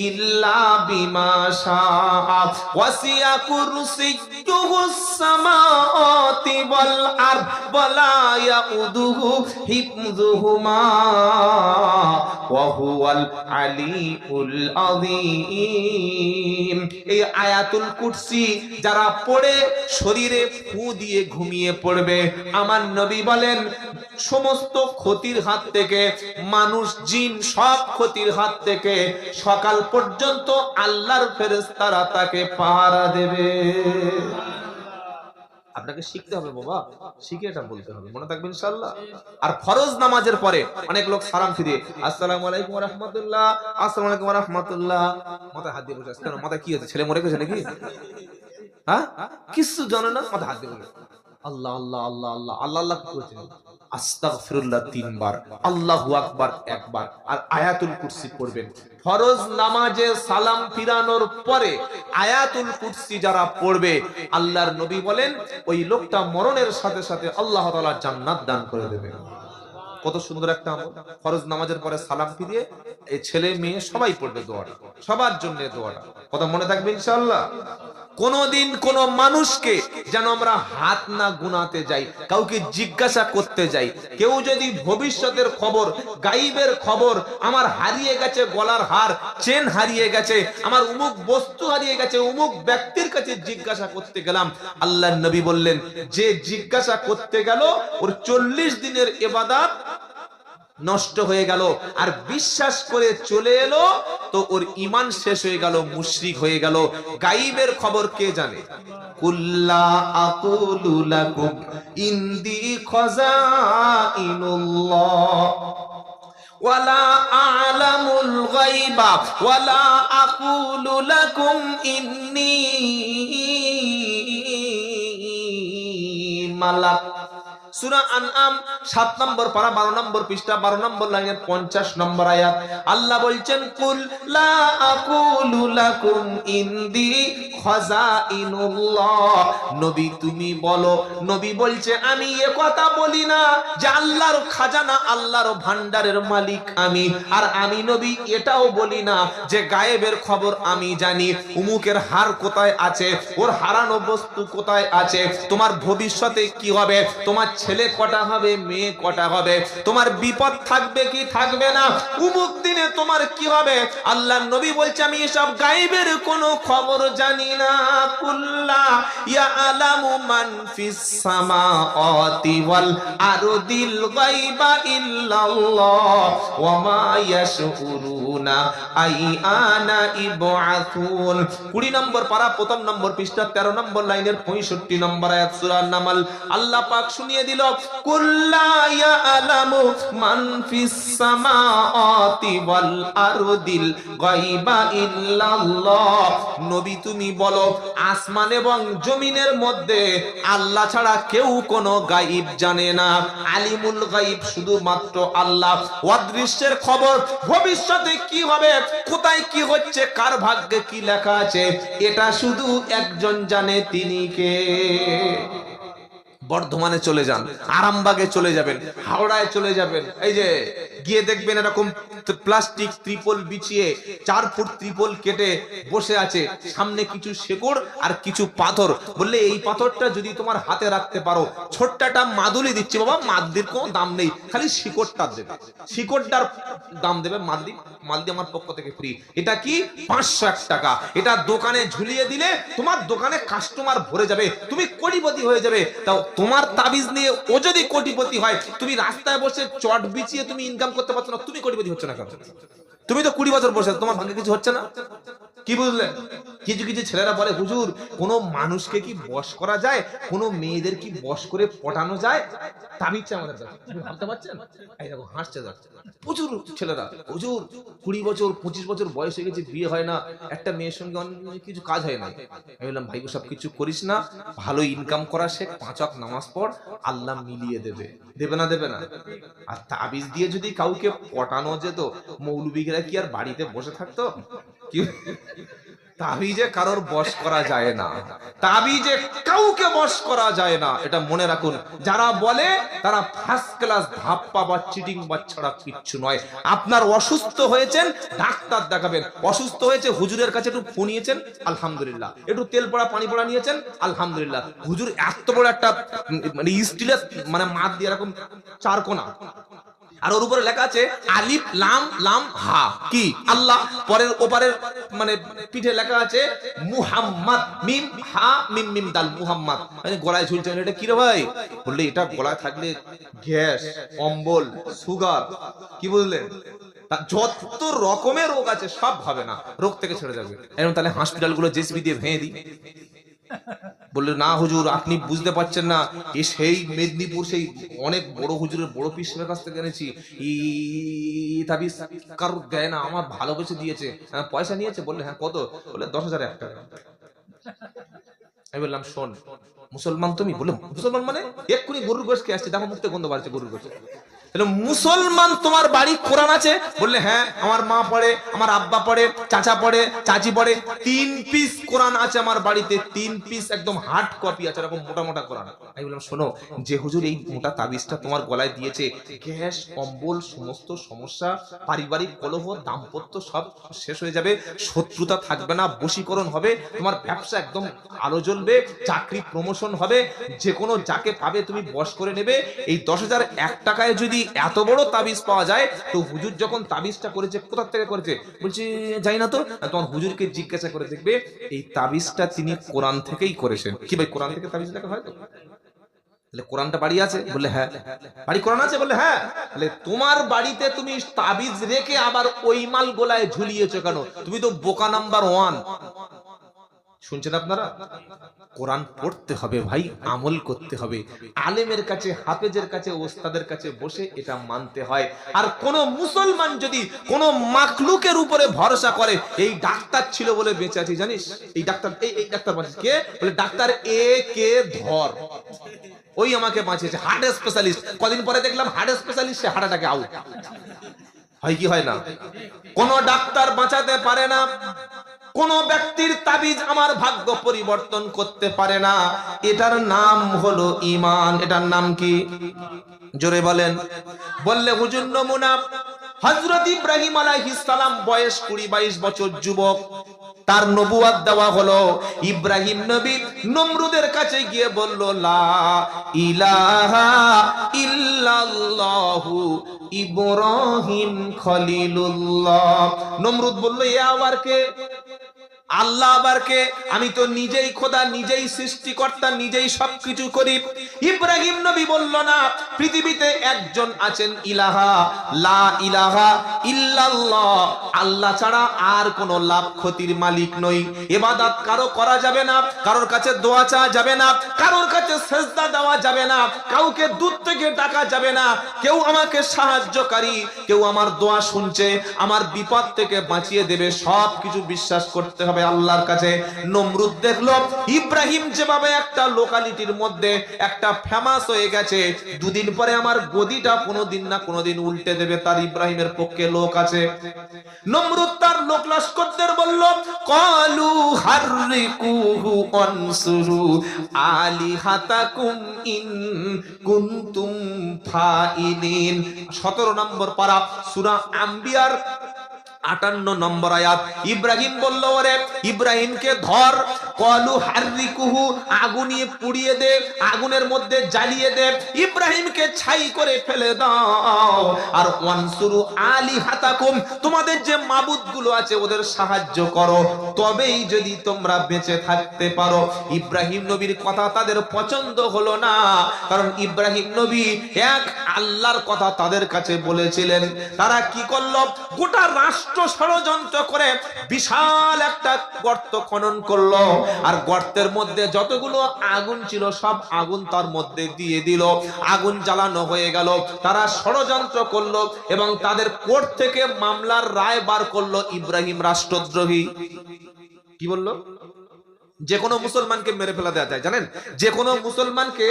ইল্লা বিমা শাআ ওয়াসিয়া কুরসিয়্যুহুস সামাওয়াতি ওয়াল আরদ ওয়া লা ইয়াউদুহু হিফযুহুমা ওয়া হুয়াল আলিউল আযীম। এই আয়াতুল কুরসি যারা পড়ে শরীরে ফু দিয়ে ঘুমিয়ে পড়বে, আমার নবী বলেন সমস্ত ক্ষতির হাত থেকে, মানুষ জিন সব ক্ষতির হাত থেকে সকাল পর্যন্ত আল্লাহর ফেরেশতারা তাকে পাহারা দেবে। আপনাকে শিখতে হবে বাবা, শিখে এটা বলতে হবে, মনে থাকবে ইনশাআল্লাহ। আর ফরজ নামাজের পরে অনেক লোক সালাম ফিরে আসসালামু আলাইকুম ওয়া রাহমাতুল্লাহ, আসসালামু আলাইকুম ওয়া রাহমাতুল্লাহ, মাথায় হাত দিয়ে বসে আছে। কেন, মাথায় কি হয়েছে? ছেলে মরে গেছে নাকি? হ্যাঁ, কিছু জানে না, মাথায় হাত দিয়ে বসে আল্লাহ আল্লাহ আল্লাহ আল্লাহ আল্লাহ আল্লাহ করছেন, আস্তাগফিরুল্লাহ 3 বার, আল্লাহু আকবার 1 বার, আর আয়াতুল কুরসি পড়বেন। ফরজ নামাজে সালাম ফিরানোর পরে আয়াতুল কুরসি যারা পড়বে, আল্লাহর নবী বলেন ওই লোকটা মরণের সাথে সাথে আল্লাহ তাআলা জান্নাত দান করে দেবেন। কত সুন্দর একটা আমল। ফরজ নামাজের পরে সালাম ফিরিয়ে এই ছেলে মেয়ে সবাই পড়বে দোয়াটা, সবার জন্য দোয়াটা। কথা মনে থাকবে ইনশাআল্লাহ। কোনদিন কোন মানুষকে যেন আমরা হাত না গুনাতে যাই, কাউকে জিজ্ঞাসা করতে যাই। কেউ যদি ভবিষ্যতের খবর, গাইবের খবর, আমার হারিয়ে গেছে গলার হার, চেন হারিয়ে গেছে, আমার অমুক বস্তু হারিয়ে গেছে, অমুক ব্যক্তির কাছে জিজ্ঞাসা করতে গেলাম, আল্লাহর নবী বললেন যে জিজ্ঞাসা করতে গেল ওর 40 দিনের ইবাদত নষ্ট হয়ে গেল, আর বিশ্বাস করে চলে এলো তো ওর ঈমান শেষ হয়ে গেল, মুশরিক হয়ে গেল। গায়বের খবর কে জানে? কুল্লা আকুলু লাকুম ইনদি খাযাইনুল্লাহ ওয়ালা আ'লামুল গায়বা ওয়ালা আকুলু লাকুম ইন্নী মালাক। সূরা আনআম 7 নম্বর পারা 12 নম্বর পৃষ্ঠা 12 নম্বর লাইনের 50 নম্বর আয়াত। আল্লাহ বলছেন কুল লা আকুলু লাকুম ইনদি খাযাইনুল্লাহ, নবী তুমি বলো। নবী বলছে আমি এ কথা বলি না যে আল্লাহর খাজানা, আল্লাহর ভান্ডারের মালিক আমি, আর আমি নবী এটাও বলি না যে গায়েবের খবর আমি জানি, উমুকের হার কোথায় আছে, ওর হারানো বস্তু কোথায় আছে, তোমার ভবিষ্যতে কি হবে, তোমার ছেলে কটা হবে, মেয়ে কটা হবে, তোমার বিপদ থাকবে কি থাকবে না, উমুক দিনে তোমার কি হবে। আল্লাহর নবী বলছে আমি এসব গায়েবের কোনো খবর জানি না। কুল্লা ইয়ালামু মান ফিস সামাওয়াতি ওয়াল আরদিল গায়বা ইল্লাল্লাহ ওয়া মা ইয়াশউরুনা আইয়ানা ইবআসুন। 20 নম্বর পারা 1 নম্বর পৃষ্ঠা 13 নম্বর লাইনের 65 নম্বর আয়াত সূরা নামাল। আল্লাহ পাক শুনিয়ে দিল কুল্লা ইয়ালামু মান ফিস সামাওয়াতি ওয়াল আরদিল গায়বা ইল্লাল্লাহ, নবী তুমি বলো আসমান এবং জমিনের মধ্যে আল্লাহ ছাড়া কেউ কোনো গায়ব জানে না। আলিমুল গায়ব শুধুমাত্র আল্লাহ। অদৃশ্যের খবর, ভবিষ্যতে কি হবে, কোথায় কি হচ্ছে, কার ভাগ্যে কি লেখা আছে, এটা শুধু একজন জানে, তিনি কে? বর্ধমানে চলে যান, আরামবাগে চলে যাবেন, হাওড়ায় চলে যাবেন, এই যে গিয়ে দেখবেন এরকম প্লাস্টিক ত্রিপল বিছিয়ে 4 ফুট ত্রিপল কেটে বসে আছে, সামনে কিছু শেকড় আর কিছু পাথর, বললে এই পাথরটা যদি তোমার হাতে রাখতে পারো, ছোট্টটা মাদুলি দিচ্ছি বাবা, মাদুলির কোনো দাম নেই, খালি শিকড়টা দেবে, শিকড়টার দাম দেবে, মাদুলি আমার পক্ষ থেকে ফ্রি। এটা কি 501 টাকা, এটা দোকানে ঝুলিয়ে দিলে তোমার দোকানে কাস্টমার ভরে যাবে, তুমি কোটিপতি হয়ে যাবে। তাও তোমার তাবিজ নিয়ে ও যদি কোটিপতি হয়, তুমি রাস্তায় বসে চট বিছিয়ে তুমি ইনকাম করতে পারছো না, তুমি কোটিপতি হচ্ছে না কেন? তুমি তো 20 বছর বসে, তোমার ভাগ্যে কিছু হচ্ছে না। কি বুঝলেন? কিছু কিছু ছেলেরা বলে হুজুর কোন মানুষকে কি বশ করা যায়, কোন মেয়েদের কি বশ করে পটানো যায়, তাবিজ চাই আমাদের কাছে। ভাবতে পারছেন? এই দেখো হাসছে যাচ্ছে প্রচুর ছেলেরা, হুজুর 20 বছর 25 বছর বয়স হয়ে গেছে, বিয়ে হয় না, একটা মেয়ের সঙ্গে অনেক কিছু কাজ হয় না। আমি বললাম ভাই সব কিছু করিস না, ভালো ইনকাম করা শেখ, 5 ওয়াক্ত নামাজ পড়, আল্লাহ মিলিয়ে দেবে। দেবে না? দেবে না? আর তাবিজ দিয়ে যদি কাউকে পটানো যেত, মৌলবীরা কি আর বাড়িতে বসে থাকতো? কি তাবিজে কারোর বশ করা যায় না, তাবিজে কাউকে বশ করা যায় না, এটা মনে রাখুন। যারা বলে তারা ফার্স্ট ক্লাস ধাপ্পা বা চিটিং বাচ্চারা কিচ্ছু নয়। আপনার অসুস্থ হয়েছেন, ডাক্তার দেখাবেন। অসুস্থ হয়েছে, হুজুরের কাছে একটু ফু নিয়েছেন, আলহামদুলিল্লাহ। একটু তেল পড়া পানি পড়া নিয়েছেন, আলহামদুলিল্লাহ। হুজুর এত বড় একটা মানে স্টিলের মানে মাছ দিয়ে এরকম 4 কোনা, আর ওর উপরে লেখা আছে আলিফ লাম লাম হা, কি আল্লাহ। পরের ওপারের মানে পিঠে লেখা আছে মুহাম্মদ, মিম হা মিম মিম দাল, মুহাম্মদ। মানে গলায় ঝুলছে, এটা কি রে ভাই? বললে এটা গলায় থাকলে গ্যাস, অম্বল, সুগার, কি বুঝলেন, যত রকমের রোগ আছে সব হবে না, রোগ থেকে ছেড়ে যাবে। এরকম তাহলে হসপিটাল গুলো জেসিবি দিয়ে ভেঙে দিই। বললে না হুজুর আপনি বুঝতে পারছেন না, এই সেই মেদিনীপুর সেই অনেক বড় হুজুরের বড় পীরের কাছ থেকে এনেছি, তাবিজ কারোর দেয় না, আমার ভালোবেসে দিয়েছে। পয়সা নিয়েছে? বললে হ্যাঁ। কত? বললে 10,001 টাকা। আমি বললাম শোন মুসলমান তুমি? বললাম মুসলমান মানে? এক্ষুনি গরুর গোশত খেয়ে আসছে, দেখো মুখতে গন্ধ বাড়ছে গরুর গোশত। তাহলে মুসলমান তোমার বাড়ি কোরআন আছে? বললে হ্যাঁ, আমার মা পড়ে, আমার আব্বা পড়ে, চাচা পড়ে, চাচি পড়ে। 3 পিস কোরআন আছে আমার বাড়িতে, 3 পিস একদম হার্ড কপি আছে, এরকম মোটা মোটা কোরআন। আমি বললাম শোনো, যে হুজুর এই মোটা তাবিজটা তোমার গলায় দিয়েছে, গ্যাস অম্বল সমস্ত সমস্যা, পারিবারিক কলহ, দাম্পত্য সব শেষ হয়ে যাবে, শত্রুতা থাকবে না, বশীকরণ হবে, তোমার ব্যবসা একদম আলো জ্বলবে, চাকরি প্রমোশন হবে, যে কোনো যাকে পাবে তুমি বশ করে নেবে। এই 10,001 টাকায় যদি এত বড় তাবিজ পাওয়া যায়, তো হুজুর যখন তাবিজটা করেছে কোথা থেকে করেছে? বলছে যাই না তো। তখন হুজুরকে জিজ্ঞাসা করে দেখবে এই তাবিজটা তিনি কোরআন থেকেই করেছেন। কি ভাই কোরআন থেকে তাবিজ লেখা হয় তো? তাহলে কোরআনটা বাড়ি আছে? বললে হ্যাঁ। বাড়ি কোরআন আছে? বললে হ্যাঁ। তাহলে তোমার বাড়িতে তুমি তাবিজ রেখে আবার ওই মাল গোলায় ঝুলিয়েছো কেন? তুমি তো বোকা নাম্বার 1। শুনছেন আপনারা? কোরআন পড়তে হবে ভাই, আমল করতে হবে, আলেমের কাছে, হাফেজের কাছে, ওস্তাদের কাছে বসে এটা মানতে হয়। আর কোন মুসলমান যদি কোন মাকলুকের উপরে ভরসা করে, এই ডাক্তার ছিল বলে বেঁচে আছি জানিস, এই ডাক্তার, এই ডাক্তার কে? বলে ডাক্তার এ কে ধর, ওই আমাকে বাঁচিয়েছে, হার্ট স্পেশালিস্ট। কদিন পরে দেখলাম হার্ট স্পেশালিস্ট, সে হার্ট অ্যাটাকে আউট। হয় কি হয় না? কোন ডাক্তার বাঁচাতে পারে না, কোন ব্যক্তির তাবিজ আমার ভাগ্য পরিবর্তন করতে পারে না। এটার নাম হলো ঈমান। এটার নাম কি? জোরে বলেন। বললে হুজুর নমুনা, হযরত ইব্রাহিম আলাইহিস সালাম বয়স 20-22 বছর, যুবক, তার নবুয়ত দেওয়া হলো। ইব্রাহিম নবী নমরুদের কাছে গিয়ে বলল লা ইলাহা ইল্লাল্লাহু ইব্রাহিম খলিলুল্লাহ। নমরুদ বলল এ আবার কে? আল্লাহ আবার কে? আমি তো নিজেই খোদা, নিজেই সৃষ্টিকর্তা, নিজেই সবকিছু করি। ইব্রাহিম নবী বলল না, পৃথিবীতে একজন আছেন ইলাহা, লা ইলাহা ইল্লাল্লাহ, আল্লাহ ছাড়া আর কোনো লাভ ক্ষতির মালিক নই। ইবাদত কারো করা যাবে না, কারোর কাছে দোয়া চাওয়া যাবে না, কারোর কাছে সেজদা দেওয়া যাবে না, কাউকে দূর থেকে ডাকা যাবে না। কেউ আমাকে সাহায্যকারী, কেউ আমার দোয়া শুনছে, আমার বিপদ থেকে বাঁচিয়ে দেবে, সব কিছু বিশ্বাস করতে হবে আল্লাহর কাছে। নমরুদ দেখলো ইব্রাহিম যেভাবে একটা লোকালিটির মধ্যে একটা ফেমাস হয়ে গেছে, দুদিন পরে আমার গদিটা কোনোদিন না কোনোদিন উল্টে দেবে, তার ইব্রাহিমের পক্ষে লোক আছে। নমরুদ তার লোক লস্করদের বলল ক্বালু হাররিকুহু আনসুরু আলিহাতাকুম ইন কুনতুম ফাইলিন। 17 নম্বর পারা, সূরা আম্বিয়ার 58 নম্বর আয়াত। ইব্রাহিম বলল ওরে ইব্রাহিমকে ধর, কলু হাররিকুহু, আগুনে পুড়িয়ে দে, আগুনের মধ্যে জ্বালিয়ে দে, ইব্রাহিমকে ছাই করে ফেলে দাও। আর ওয়ানসুরু আলিহাতাকুম, তোমাদের যে মাবুদগুলো আছে ওদের সাহায্য করো, তবেই যদি তোমরা বেঁচে থাকতে পারো। ইব্রাহিম নবীর কথা তাদের পছন্দ হলো না, কারণ ইব্রাহিম নবী এক আল্লাহর কথা তাদের কাছে বলেছিলেন। তারা কি করলো? গোটা রাষ্ট্র ষড়যন্ত্র করে বিশাল একটা গর্ত খনন করলো, আর গর্তের মধ্যে যতগুলো আগুন ছিল সব আগুন তার মধ্যে দিয়ে দিল, আগুন জ্বালানো হয়ে গেল। তারা ষড়যন্ত্র করলো এবং তাদের কোর্ট থেকে মামলার রায় বার করলো, ইব্রাহিম রাষ্ট্রদ্রোহী। কি বললো? যে কোনো মুসলমানকে মেরে ফেলা দেওয়া যায়, জানেন? যে কোনো মুসলমানকে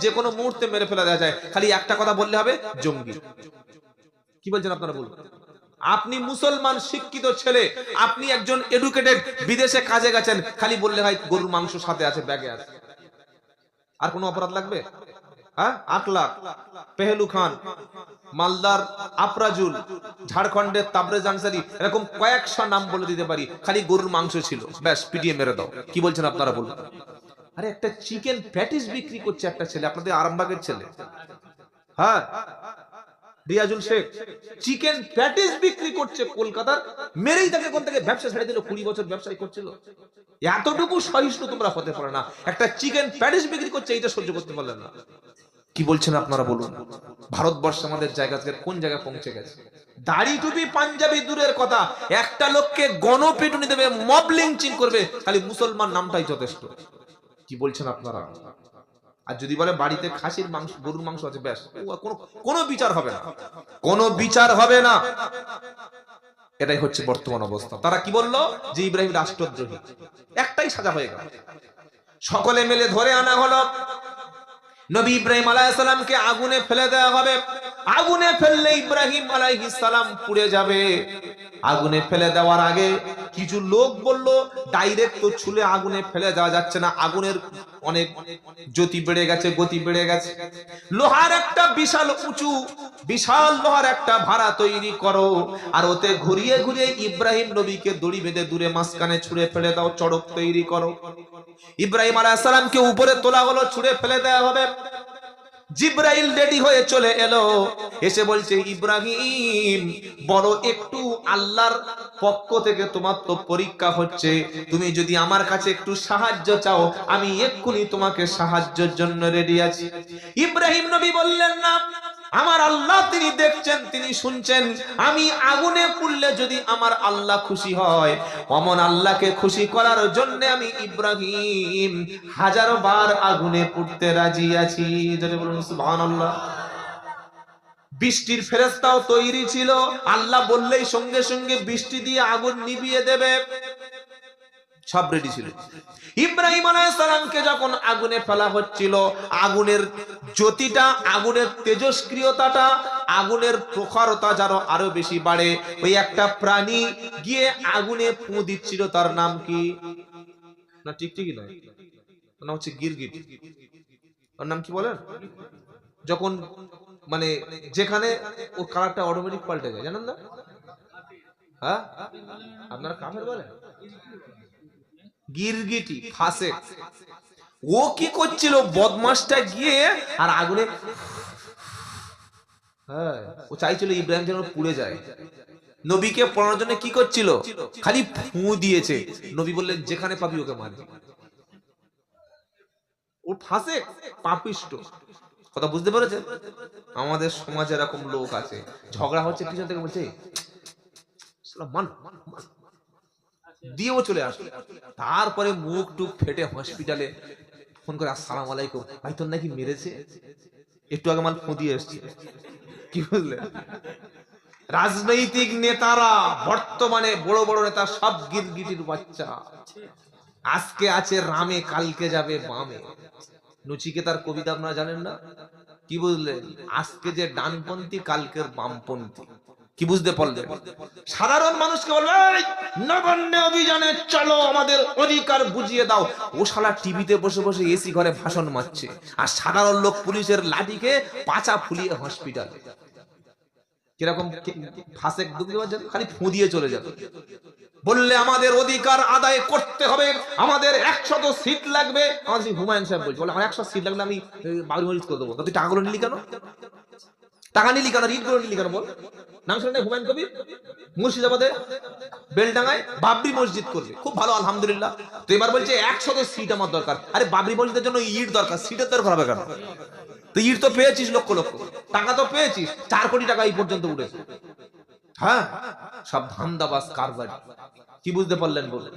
যে কোনো মুহূর্তে মেরে ফেলা দেওয়া যায়, খালি একটা কথা বললে হবে, জঙ্গি। কি বলছেন আপনারা বলুন? আপনি মুসলমান শিক্ষিত ছেলে, আপনি একজন এডুকেটেড, বিদেশে কাজে গেছেন, খালি বললে হয় গরুর মাংস সাথে আছে, ব্যাগে আছে, আর কোনো অপরাধ লাগবে? হ্যাঁ, আকলাক, পেহেলু খান, মালদার আফরাজুল, ঝাড়খণ্ডের তাবরেজ আনসারি, এরকম কয়েকশো নাম বলে দিতে পারি, খালি গরুর মাংস ছিল, ব্যাস পিটিয়ে মেরে দাও। কি বলছেন আপনারা বলুন? আরে একটা চিকেন প্যাটিস বিক্রি করছে একটা ছেলে, আপনাদের আরামবাগের ছেলে, হ্যাঁ, রিয়াজুল শেখ, চিকেন প্যাটিস বিক্রি করছে কলকাতার, মেরেই তাকে কোন থেকে ব্যবসা ছেড়ে দিল। 20 বছর ব্যবসায় করছিল। এতটুকু সহিষ্ণু তোমরা হতে পারে না, একটা চিকেন প্যাটিস বিক্রি করছে, এইটা সহ্য করতে পারলেন না। কি বলছেন আপনারা বলুন? ভারতবর্ষ আমাদের জায়গা থেকে কোন জায়গায় পৌঁছে গেছে? দাড়ি টুপি পাঞ্জাবি দূরের কথা, একটা লোককে গণপিটুনি দেবে, মব লিঞ্চিং করবে, খালি মুসলমান নামটাই যথেষ্ট। কি বলছেন আপনারা? আর যদি বলে বাড়িতে খাসির মাংস, গরুর মাংস আছে, ব্যাস, কোনো বিচার হবে না, কোনো বিচার হবে না। এটাই হচ্ছে বর্তমান অবস্থা। তারা কি বললো? যে ইব্রাহিম রাষ্ট্রদ্রোহী। একটাই সাজা হয়ে গেল, সকলে মিলে ধরে আনা হলো। নবী ইব্রাহিম আলাইহিস সালামকে আগুনে ফেলে দেওয়া হবে। আগুনে ফেললে ইব্রাহিম আলাইহিস সালাম পুড়ে যাবে। আগুনে ফেলে দেওয়ার আগে কিছু লোক বলল ডাইরেক্ট তো ছুলে আগুনে ফেলে দেওয়া যাচ্ছে না, আগুনের অনেক জ্যোতি বেড়ে গেছে, গতি বেড়ে গেছে। লোহার একটা বিশাল লোহার একটা ভাড়া তৈরি করো, আর ওতে ঘুরিয়ে ঘুরিয়ে ইব্রাহিম নবীকে দড়ি বেঁধে দূরে মাঝখানে ছুঁড়ে ফেলে দাও, চড়ক তৈরি করো। ইব্রাহিম আলাইহিস সালামকে উপরে তোলা হলো, ছুঁড়ে ফেলে দেওয়া হবে। জিব্রাইল রেডি হয়ে চলে এলো, এসে বলছে ইব্রাহিম বলো একটু, আল্লাহর পক্ষ থেকে তোমার তো পরীক্ষা হচ্ছে, তুমি যদি আমার কাছে একটু সাহায্য চাও আমি এক্ষুনি তোমাকে সাহায্যের জন্য রেডি আছি। ইব্রাহিম নবী বললেন না, আমার আল্লাহ তিনি দেখছেন, তিনি শুনছেন, আমি আগুনে পুড়লে যদি আমার আল্লাহ খুশি হয়, অমন আল্লাহকে খুশি করার জন্য আমি ইব্রাহিম হাজারো বার আগুনে পুড়তে রাজি আছি। যদি বলুন সুবহানাল্লাহ। বৃষ্টির ফেরেশতাও তৈরি ছিল, আল্লাহ বললেই সঙ্গে সঙ্গে বৃষ্টি দিয়ে আগুন নিভিয়ে দেবে, সব রেডি ছিল। ইব্রাহিম আলাইহিস সালামকে যখন আগুনে ফেলা হচ্ছিল, আগুনের জ্যোতিটা, আগুনের তেজস্ক্রিয়তাটা, আগুনের প্রখরতা যেন আরো বেশি বাড়ে। ওই একটা প্রাণী গিয়ে আগুনে ফু দিচ্ছিল, তার নাম কি? না টিকটিকি নয়, ওর নাম হচ্ছে গিরগিট। ওর নাম কি বলেন? যখন মানে যেখানে ওর কালারটা অটোমেটিক পাল্টে যায়, জানেন না? হ্যাঁ, আপনারা কাফের বলেন গিরগিটি, ফাসেক। ও কি করছিল বদমাশটা গিয়ে আর আগুনে, হ্যাঁ, ও চাইছিল ইব্রাহিম যেন পুড়ে যায়। নবীকে পড়ানোর জন্য কি করছিল? খালি ফু দিয়েছে। নবী বললেন যেখানে পাবি ওকে মারবি। ও ফাসেক, পাপিষ্ট। কথা বুঝতে পেরেছেন? আমাদের সমাজে এরকম লোক আছে, ঝগড়া হচ্ছে পিছন থেকে বলছে মান দিয়েও চলে আসে, তারপরে মুখ টুক ফেটে হসপিটালে ফোন করে আসসালামু আলাইকুম ভাই, তোর নাকি মেরেছে, একটু আগে মাল ফু দিয়ে এসছে। কি বুঝলে? রাজনৈতিক নেতারা বর্তমানে বড় বড় নেতা সব গিরগিটির বাচ্চা। আজকে আছে রামে, কালকে যাবে বামে। নচিকেতার কবিতা আপনারা জানেন না? কি বুঝলেন? আজকে যে ডানপন্থী, কালকের বামপন্থী। কি বুঝতে পারলেন? সাধারণ মানুষকে বলবে নবান্ন অভিযানে চলো, আমাদের অধিকার বুঝিয়ে দাও। ও শালা টিভিতে বসে বসে এসি ঘরে ভাষণ মারছে, আর সাধারণ লোক পুলিশের লাঠিকে পাছা ফুলিয়ে হসপিটালে। কিরকম ফাঁসে খালি ফু দিয়ে চলে যাবে। বললে আমাদের অধিকার আদায় করতে হবে, আমাদের 100 সিট লাগবে। আমার হুমায়ুন সাহেব বলছে, বলে আমার 100 সিট লাগলে আমি বাবরি মসজিদ করে দেবো। তুই টাকাগুলো নিলি কেন? টাকা নিলি কেন? রিড করে নিলি কেন? বল। নাম শুনে হুমায়ুন কবির মুর্শিদাবাদে বেলডাঙ্গায় বাবরি মসজিদ করবে, খুব ভালো, আলহামদুলিল্লাহ। তো এবার বলছে 100 সিট আমার দরকার। আরে বাবরি মসজিদের জন্য ইট দরকার, সিটের দরকার হবে কেন? তো ইট তো পেয়েছিস লক্ষ লক্ষ, টাকা তো পেয়েছিস, 4 কোটি টাকা এই পর্যন্ত উঠেছে। হ্যাঁ, সব ধান্দাবাজ কারবারি। কি বুঝতে পারলেন? বলে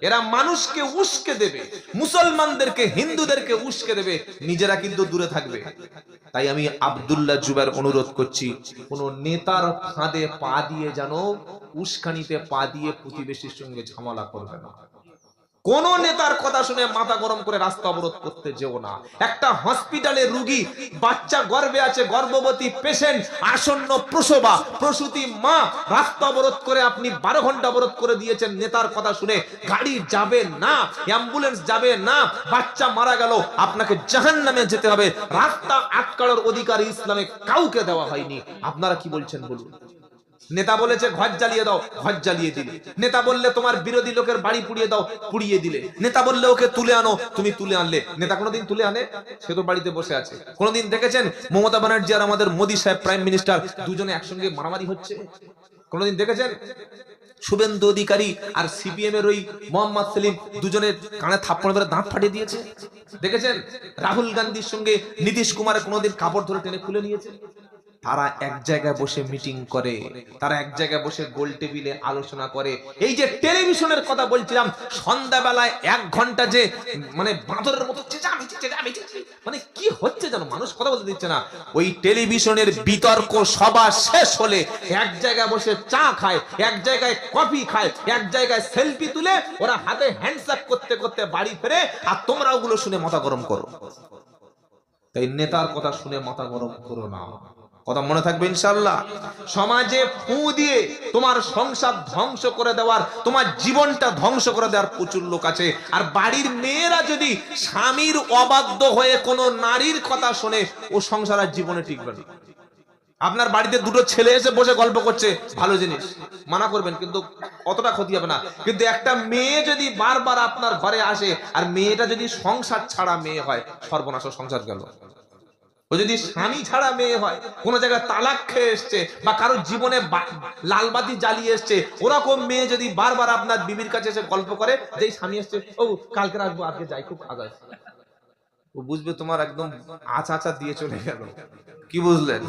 এরা মানুষকে উস্কে দেবে, মুসলমানদেরকে, হিন্দুদেরকে উস্কে দেবে, নিজেরা কিন্তু দূরে থাকবে। তাই আমি আব্দুল্লাহ জুবাইর অনুরোধ করছি, কোন নেতার ফাঁদে পা দিয়ে যেন, উস্কানিতে পা দিয়ে প্রতিবেশীর সঙ্গে ঝামেলা করবে না। কোন নেতার কথা শুনে মাথা গরম করে রাস্তা অবরোধ করতে যেও না। একটা হসপিটালে রোগী, বাচ্চা গর্ভে আছে, গর্ভবতী পেশেন্ট, আসন্ন প্রসবা, প্রসূতি মা, রাস্তা অবরোধ করে আপনি 12 ঘন্টা অবরোধ করে দিয়েছেন। নেতার কথা শুনে গাড়ি যাবে না, অ্যাম্বুলেন্স যাবে না, বাচ্চা মারা গেল, আপনাকে জাহান্নামে যেতে হবে। রাস্তা আটকানোর অধিকার ইসলামে কাউকে দেওয়া হয়নি। আপনারা কি বলছেন বলুন? নেতা বলেছে ঘর জ্বালিয়ে দাও, ঘর জ্বালিয়ে দিলে। নেতা বললে তোমার বিরোধী লোকের বাড়ি পুড়িয়ে দাও, পুড়িয়ে দিলে। নেতা বললে ওকে তুলে আনো, তুমি তুলে আনলে। নেতা কোনোদিন তুলে আনে? সে তো বাড়িতে বসে আছে। কোনোদিন দেখেছেন মমতা ব্যানার্জি আর আমাদের মোদী সাহেব প্রাইম মিনিস্টার দুজনে একসঙ্গে মারামারি হচ্ছে? কোনোদিন দেখেছেন? শুভেন্দু অধিকারী আর সিপিএম এর ওই মোহাম্মদ সেলিম দুজনে কানে থাপ্পড় মেরে দাঁত ফাটিয়ে দিয়েছে? দেখেছেন? রাহুল গান্ধীর সঙ্গে নীতিশ কুমার কোনোদিন কাপড় ধরে টেনে খুলে নিয়েছে? তারা এক জায়গায় বসে মিটিং করে, তারা এক জায়গায় বসে গোল টেবিলে আলোচনা করে। এই যে টেলিভিশনের কথা বলছিলাম, সন্ধ্যাবেলায় 1 ঘন্টা যে মানে বাঁদরের মতো চেঁচামেচি, মানে কি হচ্ছে জানো, মানুষ কথা বলতে দিচ্ছে না। ওই টেলিভিশনের বিতর্ক সভা শেষ হলে এক জায়গায় বসে চা খায়, এক জায়গায় কফি খায়, এক জায়গায় সেলফি তুলে ওরা হাতে হ্যান্ডশেক করতে করতে বাড়ি ফেরে, আর তোমরা ওগুলো শুনে মাথা গরম করো। তাই নেতার কথা শুনে মাথা গরম করো না, কথা মনে থাকবে ইনশাআল্লাহ। সমাজে ফু দিয়ে তোমার সংসার ধ্বংস করে দেওয়ার, তোমার জীবনটা ধ্বংস করে দেওয়ার প্রচুর লোক আছে। আর বাড়ির মেয়েরা যদি স্বামীর অবাধ্য হয়ে কোনো নারীর কথা শোনে, ও সংসার আর জীবনে টিকবে না। আপনার বাড়িতে দুটো ছেলে এসে বসে গল্প করছে, ভালো জিনিস, মানা করবেন, কিন্তু অতটা ক্ষতি হবে না। কিন্তু একটা মেয়ে যদি বারবার আপনার ঘরে আসে, আর মেয়েটা যদি সংসার ছাড়া মেয়ে হয়, সর্বনাশ, সংসার গেল। ও যদি স্বামী ছাড়া মেয়ে হয়, কোন জায়গায় তালাক খেয়ে এসছে, বা কারোর জীবনে লালবাতি জ্বালিয়ে এসছে, ওরকম মেয়ে যদি বারবার আপনার বিবির কাছে এসে গল্প করে, যে স্বামী এসছে, ও কালকে আসবো, আজকে যাই, খুব আগায়, ও বুঝবে তোমার একদম আচা দিয়ে চলে গেল। কি বুঝলেন?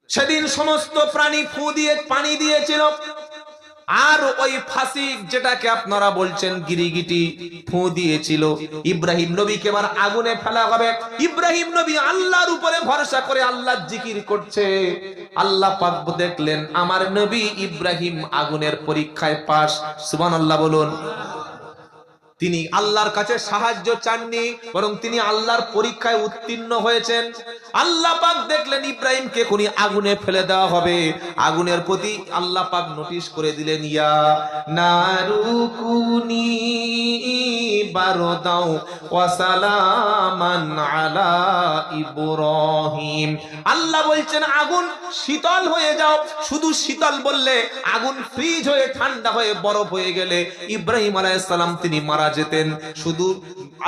সেদিন সমস্ত প্রাণী ফু দিয়ে পানি দিয়েছিল, আর ওই ফাসিক, যেটাকে আপনারা বলছেন গিরিগিটি, ফু দিয়েছিল। ইব্রাহিম নবীকে এবার আগুনে ফেলা হবে। ইব্রাহিম নবী আল্লাহর উপরে ভরসা করে আল্লাহর জিকির করছে। আল্লাহ পাক দেখলেন আমার নবী ইব্রাহিম আগুনের পরীক্ষায় পাস। সুবহানাল্লাহ বলুন। তিনি আল্লাহর কাছে সাহায্য চাননি, বরং তিনি আল্লাহর পরীক্ষায় উত্তীর্ণ হয়েছেন। আল্লাহ পাক দেখলেন ইব্রাহিমকে এখনই আগুনে ফেলে দেওয়া হবে। আগুনের প্রতি আল্লাহ পাক নোটিশ করে দিলেন, ইয়া নারুকুনি বারদাও ওয়া সালামান আলা ইব্রাহিম। আল্লাহ বলছেন আগুন শীতল হয়ে যাও। শুধু শীতল বললে, আগুন ফ্রিজ হয়ে ঠান্ডা হয়ে বরফ হয়ে গেলে ইব্রাহিম আলাইহিস সালাম তিনি মারা যেতেন। শুধু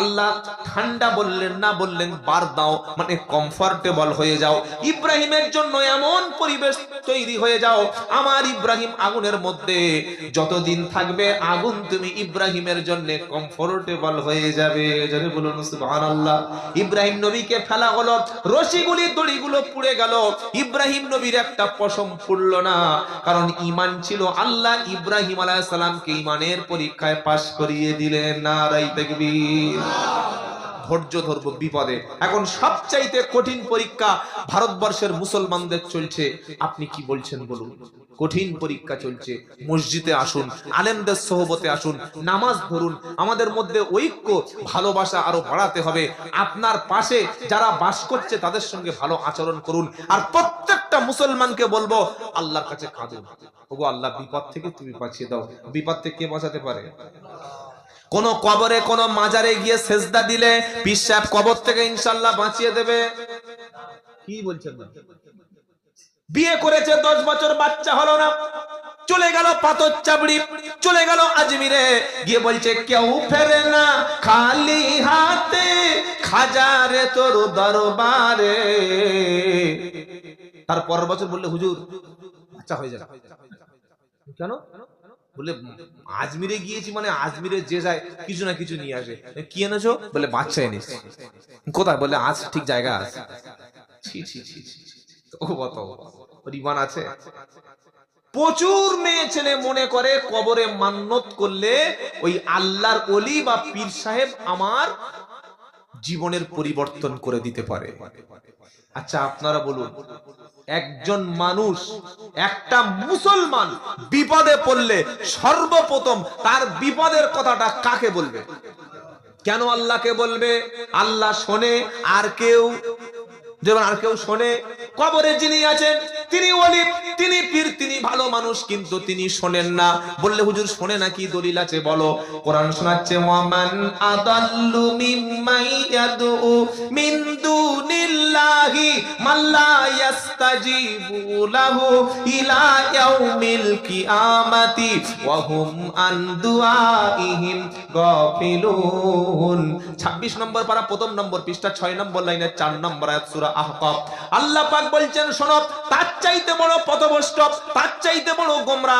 আল্লাহ ঠান্ডা বললেন না, বললেন বার দাও, মানে কমফোর্টেবল হয়ে যাও। ইব্রাহিমের জন্য এমন পরিবেশ তৈরি হয়ে যাও, আমার ইব্রাহিম আগুনের মধ্যে যতদিন থাকবে, আগুন তুমি ইব্রাহিমের জন্য কমফোর্টেবল হয়ে যাবে। যারা বলুন সুবহানাল্লাহ। ইব্রাহিম নবীকে ফেলা হলো, রশিগুলি দড়িগুলো পুড়ে গেল। ইব্রাহিম নবীর একটা পশম ফুললো না, কারণ ঈমান ছিল। আল্লাহ ইব্রাহিম আলাইহিস সালামকে ঈমানের পরীক্ষায় পাশ করিয়ে দিলেন। নারায়ে তাকবীর। ধৈর্য ধরবো বিপদে। এখন সবচাইতে কঠিন পরীক্ষা ভারতবর্ষের মুসলমানদের চলছে। আপনি কি বলছেন বলুন? কঠিন পরীক্ষা চলছে। মসজিদে আসুন, আলেমদের সোহবতে আসুন, নামাজ ধরুন। আমাদের মধ্যে ঐক্য, ভালোবাসা আরো বাড়াতে হবে। আপনার পাশে যারা বাস করছে তাদের সঙ্গে ভালো আচরণ করুন। আর প্রত্যেকটা মুসলমানকে বলবো, আল্লাহর কাছে কাঁদুন, ওগো আল্লাহ, বিপদ থেকে তুমি বাঁচিয়ে দাও। বিপদ থেকে কে বাঁচাতে পারে? কোন কবরে, কোন মাজারে গিয়ে সেজদা দিলে পীর সাহেব কবর থেকে ইনশাআল্লাহ বাঁচিয়ে দেবে? কি বলছেন? বিয়ে করেছে, 10 বছর বাচ্চা হলো না, চলে গেল পাথর চাবড়ি, চলে গেল আজমিরে, গিয়ে বলছে কেউ ফেরে না খালি হাতে, খাজারে তোর দরবারে। তার পরের বছর বললে হুজুর বাচ্চা হয়ে যাবে। কেন? বলে আজমিরে গিয়েছি, মানে আজমিরে যে যায় কিছু না কিছু নিয়ে আসে। কি এনেছো? বলে বাচ্চা এনেছি। কোথায়? বলে আজ ঠিক জায়গা আছে। ছি ছি ছি ছি, ও কত পরিমাণ আছে। প্রচুর মেয়ে ছেলে মনে করে কবরে মান্নত করলে ওই আল্লাহর ওলি বা পীর সাহেব আমার জীবনের পরিবর্তন করে দিতে পারে। আচ্ছা আপনারা বলুন, একজন মানুষ, একটা মুসলমান বিপদে পড়লে সর্বপ্রথম তার বিপদের কথাটা কাকে বলবে? কেন আল্লাহকে বলবে? আল্লাহ শোনে, আর কেউ যেমন আর কেউ শোনে। কবরে যিনি আছেন তিনি ওলি, তিনি পীর, তিনি ভালো মানুষ, কিন্তু তিনি শোনেন না। বললে হুজুর শোনে না, কি দলিল আছে বলো? কোরআন শোনাচ্ছে, ওয়ামান আদাল্লু মিম্মান ইয়াদউ মিন দুনিল্লাহি মাল্লা ইয়াস্তাজিবু লাহু ইলা ইয়াউমিল কিয়ামাতি ওয়া হুম আন দুআইহিম গাফিলুন। 26 নম্বর পারা, প্রথম নম্বর পৃষ্ঠা, 6 নম্বর লাইনের 4 নম্বর আয়াত, সূরা আহকাফ। আল্লাহ পাক বলছেন, শোনো, তার চাইতে বড় পথভ্রষ্ট, তার চাইতে বড় গোমরা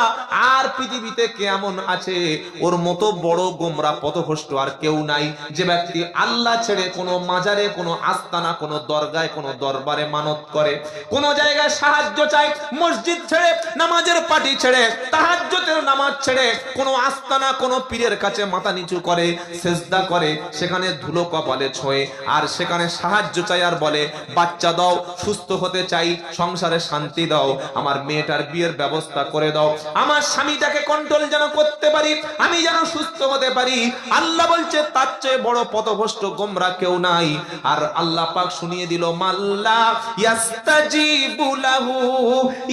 আর পৃথিবীতে কেমন আছে? ওর মতো বড় গোমরা পথভ্রষ্ট আর কেউ নাই, যে ব্যক্তি আল্লাহ ছেড়ে কোনো মাজারে, কোনো আস্তানা, কোনো দরগায়, কোনো দরবারে মানত করে, কোন জায়গায় সাহায্য চায়, মসজিদ ছেড়ে, নামাজের পাটি ছেড়ে, তাহাজ্জুদের নামাজ ছেড়ে কোনো আস্তানা, কোনো পীরের কাছে মাথা নিচু করে, সেজদা করে, সেখানে ধুলো কপালে ছোঁয়ে, আর সেখানে সাহায্য চাই, আর বলে বাচ্চা দাও, সুস্থ হতে চাই, সংসারে শান্তি দাও, আমার মেয়েটার বিয়ের ব্যবস্থা করে দাও, আমার স্বামীটাকে কন্ট্রোল যেন করতে পারি, আমি যেন সুস্থ হতে পারি। আল্লাহ বলছে তার চেয়ে বড় পথভ্রষ্ট গোমরা কেউ নাই। আর আল্লাহ পাক শুনিয়ে দিল মাল্লা ইয়াস্তাজিবু লাহু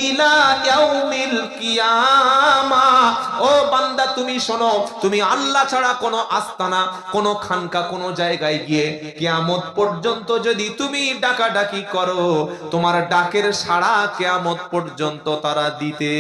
ইলা ইয়াউমিল কিয়ামা। ও বান্দা তুমি শোনো, তুমি আল্লাহ ছাড়া কোনো আস্তানা, কোনো খানকা, কোনো জায়গায় গিয়ে কিয়ামত পর্যন্ত যদি তুমি ডাকাডাকি করো, তোমার ডাকের সাড়া কিয়ামত পর্যন্ত তারা দিতে।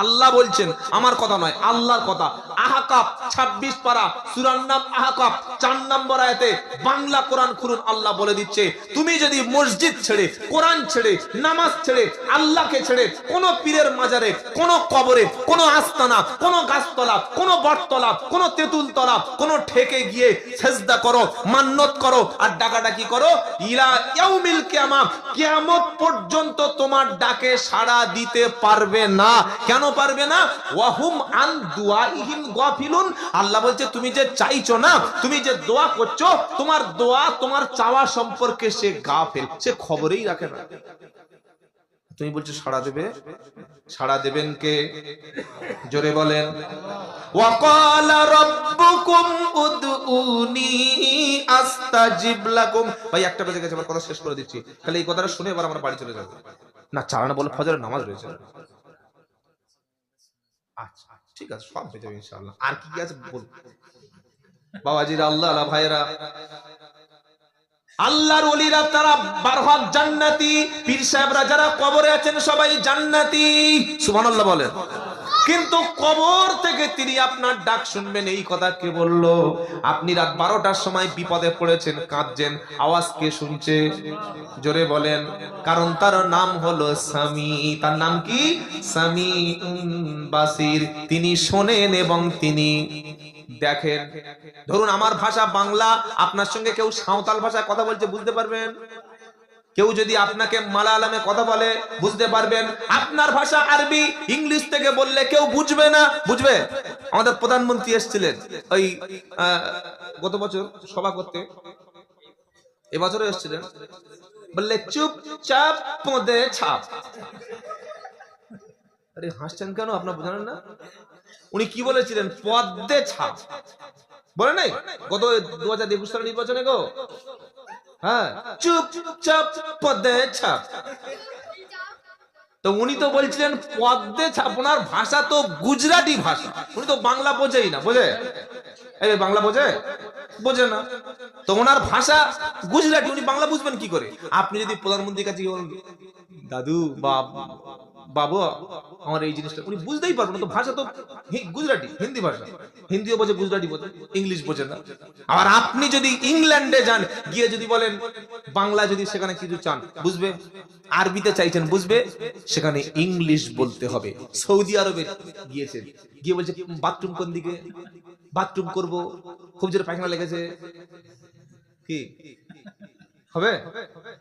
আল্লাহ বলছেন, আমার কথা নয়, আল্লাহর কথা। আহকাফ 26 পারা, সূরার নাম আহকাফ, 4 নম্বর আয়াতে বাংলা কোরআন খুলুন, আল্লাহ বলে দিচ্ছে তুমি যদি মসজিদ ছেড়ে, কোরআন ছেড়ে, নামাজ ছেড়ে, আল্লাহকে ছেড়ে কোন পীরের মাজারে, কোন কবরে, কোন আস্তানা, কোন গাছতলা, কোন বটতলা, কোন তেঁতুলতলা, কোন ঠেকে গিয়ে সেজদা করো, মান্নত করো আর ডাকাডাকি করো, ইলা ইয়াউমিল কিয়ামা, কিয়ামত পর্যন্ত তোমার ডাকে সাড়া দিতে পারবে না। কেন পারবে না? ওয়াহুম আন দুআইহিম গাফিলুন। আল্লাহ বলছে তুমি যে চাইছো না, তুমি যে দোয়া করছো, তোমার দোয়া, তোমার চাওয়া সম্পর্কে সে গাফিল, সে খবরই রাখে না। তুমি বলছো সাড়া দেবে, সাড়া দেবেন কে? জোরে বলেন। ওয়াকালা রাব্বুকুম উদউনি আস্তাজিব লাকুম। ভাই একটা বেজে গেছে, আমার কথা শেষ করে দিচ্ছি, তাহলে এই কথাটা শুনে এবার আমরা বাড়ি চলে যাব। না চালানা বলে ফজরের নামাজ রয়েছে। আচ্ছা ঠিক আছে, সব হয়ে যাবে ইনশাআল্লাহ। আর কি আছে বল বাবাজিরা, আল্লাহ আল্লাহ ভাইরা, আল্লাহর ওলিরা তারা বারহাক জান্নাতি, পীর সাহেবরা যারা কবরে আছেন সবাই জান্নাতি, সুবহানাল্লাহ বলেন। কিন্তু কবর থেকে তিনি আপনার ডাক শুনবেন, এই কথা কে বললো? আপনি রাত 12টার সময় বিপদে পড়েছেন, কাঁদছেন, আওয়াজ কে শুনছে? জোরে বলেন। কারণ তার নাম হলো সামি। তার নাম কি? সামিউন বাসির। তিনি শোনেন এবং তিনি দেখেন। ধরুন আমার ভাষা বাংলা, আপনার সঙ্গে কেউ সাঁওতাল ভাষায় কথা বলছে, বুঝতে পারবেন। কেউ যদি আপনাকে মালায়ালামে কথা বলে, বুঝতে পারবেন। আপনার ভাষা আরবি, ইংলিশ থেকে বললে কেউ বুঝবে না, বুঝবে? আমাদের প্রধানমন্ত্রী এসেছিলেন ওই গত বছর সভা করতে, এবছরও এসেছিলেন, বললে চুপচাপ পদে ছাপ। আরে হাসছেন কেন? আপনার বোঝালেন না? উনি কি বলেছিলেন? পদ্মে ছাপ বলে নাই? গত 2021 সালের নির্বাচনে গো, হ্যাঁ, চুপচাপ পদ্মে ছাপ। তো উনি তো বলছিলেন পদ্মে ছাপ। ওনার ভাষা তো গুজরাটি ভাষা, উনি তো বাংলা বোঝেই না। বোঝে? এই বাংলা বোঝে? বোঝে না। তো ওনার ভাষা গুজরাটি, উনি বাংলা বুঝবেন কি করে? আপনি যদি প্রধানমন্ত্রীর কাছে বলেন দাদু বাবু আমার এই জিনিসটা, উনি বুঝতেই পারবেন না। তো ভাষা তো গুজরাটি, হিন্দি ভাষা, হিন্দিও বোঝে, গুজরাটি বোঝে, ইংলিশ বোঝে না। আবার আপনি যদি ইংল্যান্ডে যান, গিয়ে যদি বলেন বাংলা, যদি সেখানে কিছু চান, বুঝবে? আরবিতে চাইছেন, বুঝবে? সেখানে ইংলিশ বলতে হবে। সৌদি আরবে গিয়েছেন, গিয়ে বলছে বাথরুম কোন দিকে, বাথরুম করব, খুব জোরে পায়খানা লেগেছে, কি হবে?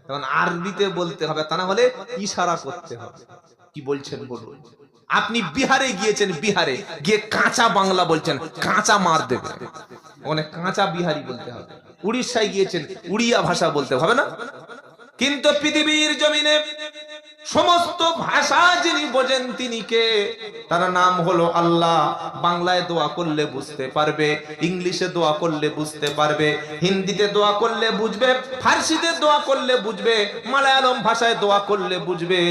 তখন আরবিতে বলতে হবে, তা না হলে ইশারা করতে হবে। কি বলছেন বলুন? আপনি বিহারে গিয়েছেন, বিহারে গিয়ে কাঁচা বাংলা বলছেন, কাঁচা মার দেবে, ওখানে কাঁচা বিহারি বলতে হবে। উড়িষ্যায় গিয়েছেন, উড়িয়া ভাষা বলতে হবে না? কিন্তু পৃথিবীর জমিনে সমস্ত ভাষা যিনি বোঝেন তিনি কে? তার নাম হলো আল্লাহ। বাংলায় দোয়া করলে বুঝতে পারবে, ইংলিশে দোয়া করলে বুঝতে পারবে, হিন্দিতে দোয়া করলে বুঝবে, ফার্সিতে দোয়া করলে বুঝবে, মালায়ালম ভাষায় দোয়া করলে বুঝবে।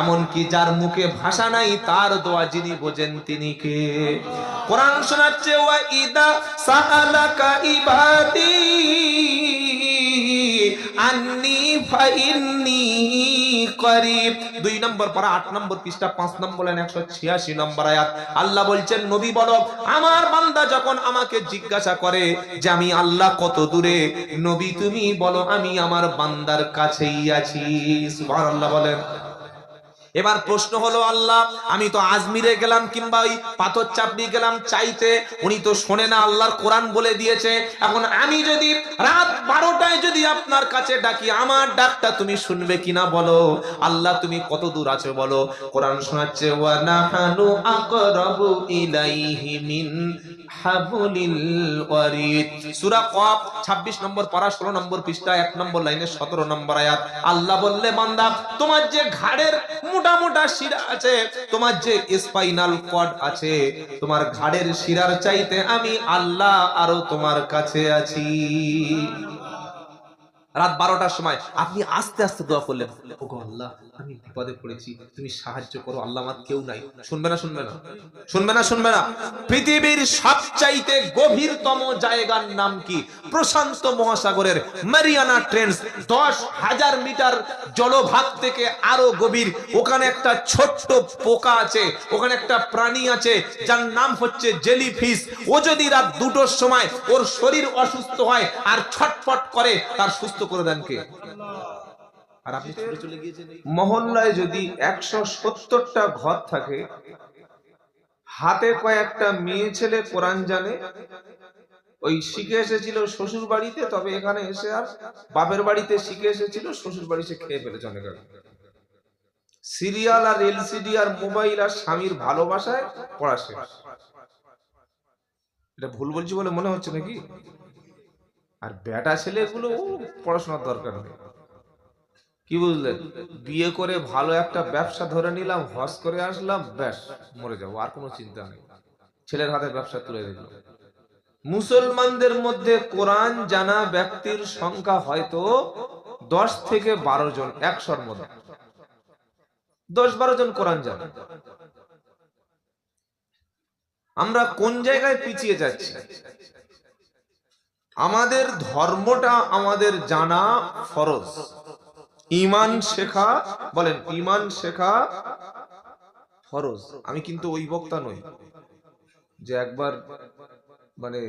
এমনকি যার মুখে ভাষা নাই, তার দোয়া যিনি বোঝেন তিনি কে? কোরআন শোনাচ্ছে ওয়া ইদা সাআলাকা ইবাদি আন্নি ফাইন্নি করিব। 2 নম্বর পারা 8 নম্বর পৃষ্ঠা 5 নম্বর লাইন 186 নম্বর আয়াত। আল্লাহ বলছেন নবী বলো, আমার বান্দা যখন আমাকে জিজ্ঞাসা করে যে আমি আল্লাহ কত দূরে, নবী তুমি বলো আমি আমার বান্দার কাছেই আছি। সুবহানাল্লাহ বলেন। এবার প্রশ্ন হলো, আল্লাহ আমি তো আজমিরে গেলাম কিংবা ওই পাথর চাপড়ি গেলাম চাইতে, উনি তো শোনে না, আল্লাহর কোরআন বলে দিয়েছে। এখন আমি যদি রাত 12টায় যদি আপনার কাছে ডাকি, আমার ডাকটা তুমি শুনবে কিনা বলো? আল্লাহ তুমি কত দূর আছো বলো? কোরআন শোনাচ্ছে, ওয়া নাহানু আকরাবু ইলাইহি মিন হাবলিল ওয়ারিদ। সূরা কফ 26 নম্বর পারা 16 নম্বর পৃষ্ঠা 1 নম্বর লাইনে 17 নম্বর আয়াত। আল্লাহ বললে, বান্দা তোমার যে ঘাড়ের মোটা মোটা শিরা আছে, তোমার যে স্পাইনাল কর্ড আছে, তোমার ঘাড়ের শিরার চাইতে আমি আল্লাহ আরো তোমার কাছে আছি। রাত 12টার সময় আপনি আস্তে আস্তে দোয়া করলেন, ওগো আল্লাহ আমি বিপদে পড়েছি, তুমি সাহায্য করো, আল্লাহ আমার কেউ নাই। শুনবে না শুনবে না? শুনবে না শুনবে না? পৃথিবীর সবচাইতে গভীরতম জায়গার নাম কি? প্রশান্ত মহাসাগরের মারিয়ানা ট্রেঞ্চ, 10,000 মিটার জলভাগ থেকে আরো গভীর। ওখানে একটা ছোট্ট পোকা আছে, ওখানে একটা প্রাণী আছে যার নাম হচ্ছে জেলিফিশ। ও যদি রাত 2টোর সময় ওর শরীর অসুস্থ হয় আর ছটফট করে, তার সুস্থ করে দেন কে? আর আপনি চলে গিয়েছেন। মহল্লায় যদি 170টা ঘর থাকে, হাতে কয়েকটা মেয়ে ছেলে কোরআন জানে, ওই শিখে এসেছিল শ্বশুর বাড়িতে, তবে এখানে এসে আর বাপের বাড়িতে শিখে এসেছিল, শ্বশুর বাড়ি সে খেয়ে ফেলেছে অনেক আগে। সিরিয়াল আর এলসিডি আর মোবাইল আর স্বামীর ভালোবাসায় পড়া শেষ। এটা ভুল বলছি বলে মনে হচ্ছে নাকি? আর বেটা ছেলেগুলো পড়াশোনার দরকার নেই। কি বুঝলেন? বিয়ে করে ভালো একটা ব্যবসা ধরে নিলাম, হজ করে আসলাম, ব্যাস মরে যাবো, আর কোনো চিন্তা নেই। ছেলের হাতে ব্যবসা তুলে দিল। মুসলমানদের মধ্যে কোরআন জানা ব্যক্তির সংখ্যা হয়তো 10 থেকে 12 জন, 100-র মধ্যে 10-12 জন কোরআন জানে। আমরা কোন জায়গায় পিছিয়ে যাচ্ছি? আমাদের ধর্মটা আমাদের জানা ফরজ। ঈমান শেখা, বলেন ঈমান শেখা ফরজ। আমি কিন্তু ওই বক্তা নই যে একবার মানে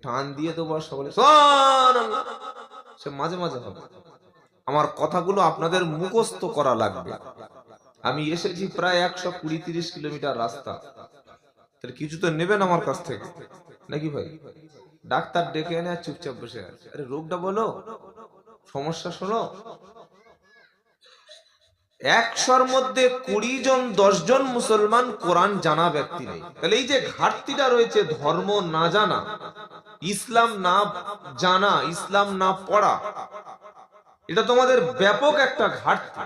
টান দিয়ে দেবো আর সকলে সে মাঝে মাঝে হবে। আমার কথাগুলো আপনাদের মুখস্থ করা লাগবে। আমি এসেছি প্রায় 120-30 কিলোমিটার রাস্তা, তাহলে কিছু তো নেবেন আমার কাছ থেকে নাকি ভাই? ডাক্তার ডেকে এনে আর চুপচাপ বসে আছে, আরে রোগটা বলো, সমস্যা শোনো। 100-র মধ্যে 20 জন 10 জন মুসলমান কোরআন জানা ব্যক্তি নেই। তাহলে এই যে ঘাটতিটা রয়েছে, ধর্ম না জানা, ইসলাম না জানা, ইসলাম না পড়া, এটা তোমাদের ব্যাপক একটা ঘাটতি।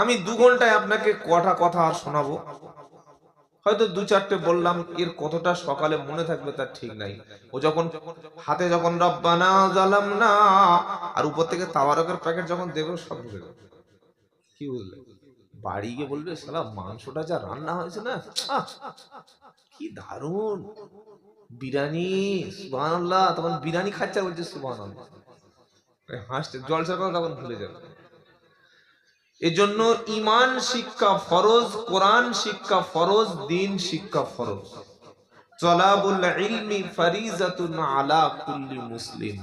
আমি 2 ঘন্টায় আপনাকে কটা কথা আর শোনাবো, হয়তো 2-4টে বললাম, এর কতটা সকালে মনে থাকবে তার ঠিক নাই। ও যখন হাতে যখন রব্বানা জালামনা আর উপর থেকে তাবারকের প্যাকেট যখন দেবে, সব ভুলে যাবে। কি বুঝলে? বাড়ি গিয়ে বলবে, শালা মাংসটা যা রান্না হয়েছে না, কি দারুন বিরিয়ানি, সুবহানাল্লাহ। তখন বিরিয়ানি খাচ্ছে আর বলছে সুবহানাল্লাহ, হাসতে জলসার কথা তখন ভুলে যাবে। এজন্য ঈমান শিক্ষা ফরজ, কোরআন শিক্ষা ফরজ, দ্বীন শিক্ষা ফরজ। তলাবুল ইলমি ফারিজাতুন আলা কুল্লি মুসলিম।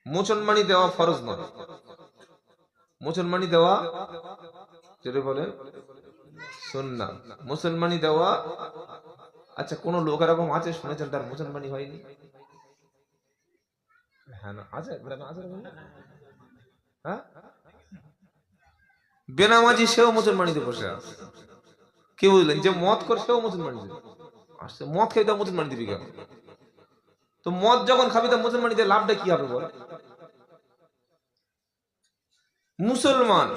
মুসলমানি দেওয়া ফরজ নয়, মুসলমানি দেওয়া যেটা বলেন সুন্নাহ। মুসলমানি দেওয়া, আচ্ছা কোন লোক এরকম আছে শুনেছেন তার মুসলমানি হয়নি? হ্যাঁ না আছে, হ্যাঁ বেনামাজি সেও মুসলমানিতে বসে আছে। কি বুঝলেন? যে মদ করে সেও মুসলমানি আসছে, মদ খেয়ে তাও মুসলমানি দিবি কেন? তো মদ যখন খাবি তা মুসলমানিতে লাভটা কি হবে বল? মুসলমান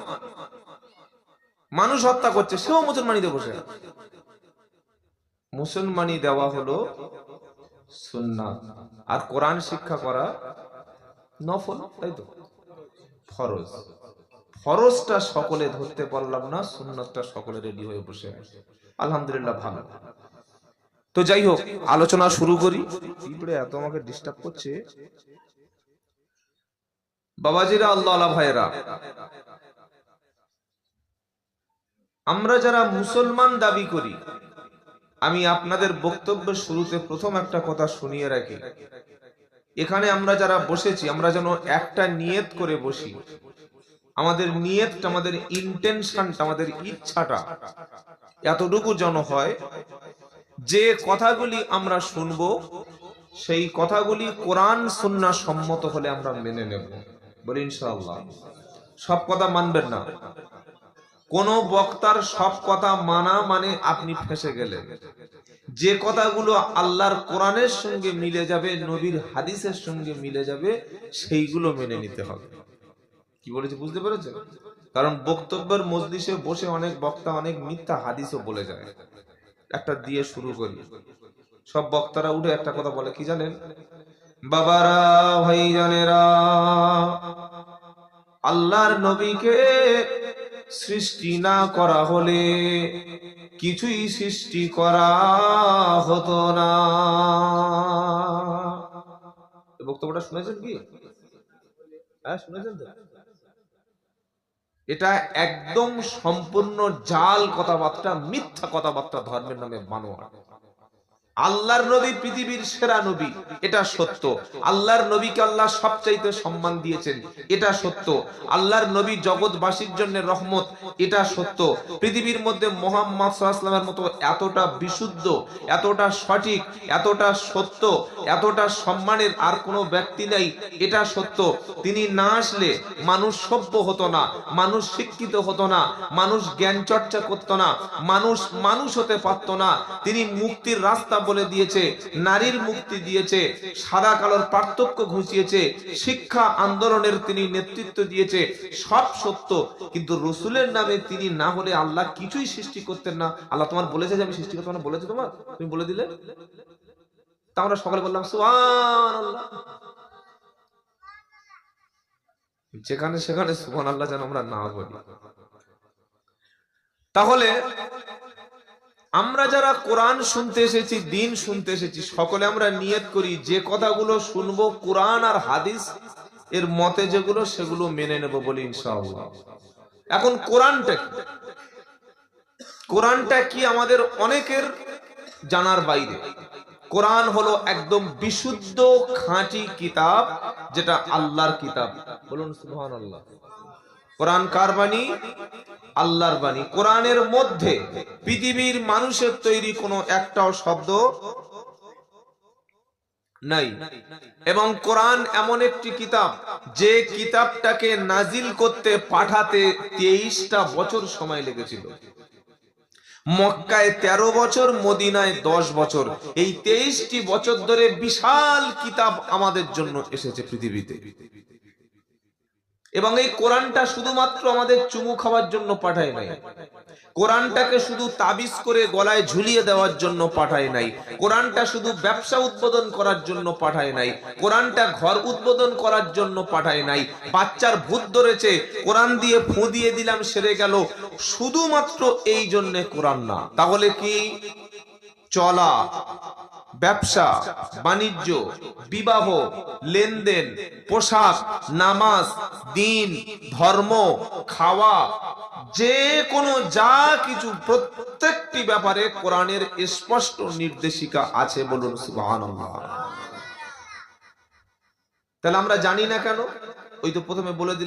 মানুষ হত্যা করছে, সেও মুসলমানিতে বসে আছে। মুসলমানি দেওয়া হলো সুন্নাহ, আর কোরআন শিক্ষা করা নফল, তাই তো? ফরজ। ফরজটা সকলে ধরতে পারলাম না, সুন্নাতটা সকলে রেডি হয়ে বসে আছে, আলহামদুলিল্লাহ ভালো। তো যাই হোক, আলোচনা শুরু করি। পিঁপড়ে এত আমাকে ডিস্টার্ব করছে। বাবাজিরা, আল্লাহ ভাইরা, আমরা যারা মুসলমান দাবি করি, আমি আপনাদের বক্তব্যের শুরুতে প্রথম একটা কথা শুনিয়ে রাখি। এখানে আমরা যারা বসেছি, আমরা যেন একটা নিয়ত করে বসি, আমাদের নিয়তটা, আমাদের ইন্টেনশনটা, আমাদের ইচ্ছাটা এতটুকু যেন হয় যে কথাগুলি আমরা শুনবো সেই কথাগুলি কোরআন সুন্নাহ সম্মত হলে আমরা মেনে নেব। বলি ইনশাআল্লাহ। সব কথা মানবেন না। কোন বক্তার সব কথা মানা মানে আপনি ফেঁসে গেলেন। যে কথাগুলো আল্লাহর কোরআনের সঙ্গে মিলে যাবে, নবীর হাদিসের সঙ্গে মিলে যাবে, সেইগুলো মেনে নিতে হবে। কি বলেছে বুঝতে পেরেছেন? কারণ বক্তব্যের মজলিসে বসে অনেক বক্তা অনেক মিথ্যা হাদিসও বলে যায়। একটা দিয়ে শুরু করি। সব বক্তারা উঠে একটা কথা বলে, কি জানেন? বাবারা, ভাইজানেরা, আল্লাহর নবীকে সৃষ্টি না করা হলে কিছুই সৃষ্টি করা হতো না। বক্তব্যটা শুনেছেন কি? হ্যাঁ, শুনেছেন তো? এটা একদম সম্পূর্ণ জাল কথাবার্তা, মিথ্যা কথাবার্তা, ধর্মের নামে বানোয়াট। আল্লাহর নবী পৃথিবীর সেরা নবী, এটা সত্য। আল্লাহর নবীকে আল্লাহ সবচাইতে সম্মান দিয়েছেন, এটা সত্য। আল্লাহর নবী জগৎবাসীর জন্য রহমত, এটা সত্য। পৃথিবীর মধ্যে মুহাম্মদ সাল্লাল্লাহু আলাইহি ওয়াসাল্লামের মতো এতটা বিশুদ্ধ, এতটা সঠিক, এতটা সত্য, এতটা সম্মানের আর কোনো ব্যক্তি নেই, এটা সত্য। তিনি না আসলে মানুষ সভ্য হতো না, মানুষ শিক্ষিত হতো না, মানুষ জ্ঞান চর্চা করতো না, মানুষ মানুষ হতে পারতো না। তিনি মুক্তির রাস্তা বলে দিয়েছে, নারীর মুক্তি দিয়েছে, সাদা কালোর পার্থক্য ঘুচিয়েছে, শিক্ষা আন্দোলনের তিনি নেতৃত্ব দিয়েছে, সব সত্য। কিন্তু রসুলের নামে তিনি না হলে আল্লাহ কিছুই সৃষ্টি করতেন না। আল্লাহ তোমার বলেছে যে আমি সৃষ্টি করতে, মানে বলেছে তোমার, তুমি বলে দিলে। তা আমরা সকালে বললাম সুবহানাল্লাহ। যেখানে সেখানে সুবহানাল্লাহ যেন আমরা না বলি। তাহলে আমরা যারা কোরআন শুনতে এসেছি, দিন শুনতে এসেছি, সকলে আমরা নিয়ত করি যে কথাগুলো শুনবো কোরআন আর হাদিস এর মতে যেগুলো, সেগুলো মেনে নেব, বলি ইনশাআল্লাহ। এখন কোরআনটা কি? কোরআনটা কি আমাদের অনেকের জানার বাইরে। কোরআন হলো একদম বিশুদ্ধ খাঁটি কিতাব, যেটা আল্লাহর কিতাব। বলুন সুবহানাল্লাহ। কোরআন কার বাণী? আল্লাহর বাণী। কোরআনের মধ্যে পৃথিবীর মানুষের তৈরি কোনো একটাও শব্দ নাই। এবং কোরআন এমন একটি কিতাব, যে কিতাবটাকে নাজিল করতে পাঠাতে 23টা বছর সময় লেগেছিল। মক্কায় 13 বছর, মদিনায় 10 বছর। এই 23টি বছর ধরে বিশাল কিতাব আমাদের জন্য এসেছে পৃথিবীতে। এবং এই কোরআনটা শুধুমাত্র আমাদের চুমু খাওয়ার জন্য পাঠায় নাই, কোরআনটাকে শুধু তাবিজ করে গলায় ঝুলিয়ে দেওয়ার জন্য পাঠায় নাই, কোরআনটা শুধু ব্যবসা উদ্বোধন করার জন্য পাঠায় নাই, কোরআনটা ঘর উদ্বোধন করার জন্য পাঠায় নাই। বাচ্চার ভূত ধরেছে, কোরআন দিয়ে ফু দিয়ে দিলাম সেরে গেল, শুধুমাত্র এই জন্য কোরআন না। তাহলে কি চলা, ব্যবসা বাণিজ্য, বিবাহ, লেনদেন, পোশাক, নামাজ, দিন, ধর্ম, খাওয়া, যে কোনো যা কিছু, প্রত্যেকটি ব্যাপারে কোরআনের স্পষ্ট নির্দেশিকা আছে। বলুন সুবহানাল্লাহ। তাহলে আমরা জানি না কেন? ওই তো প্রথমে বলে দিলাম।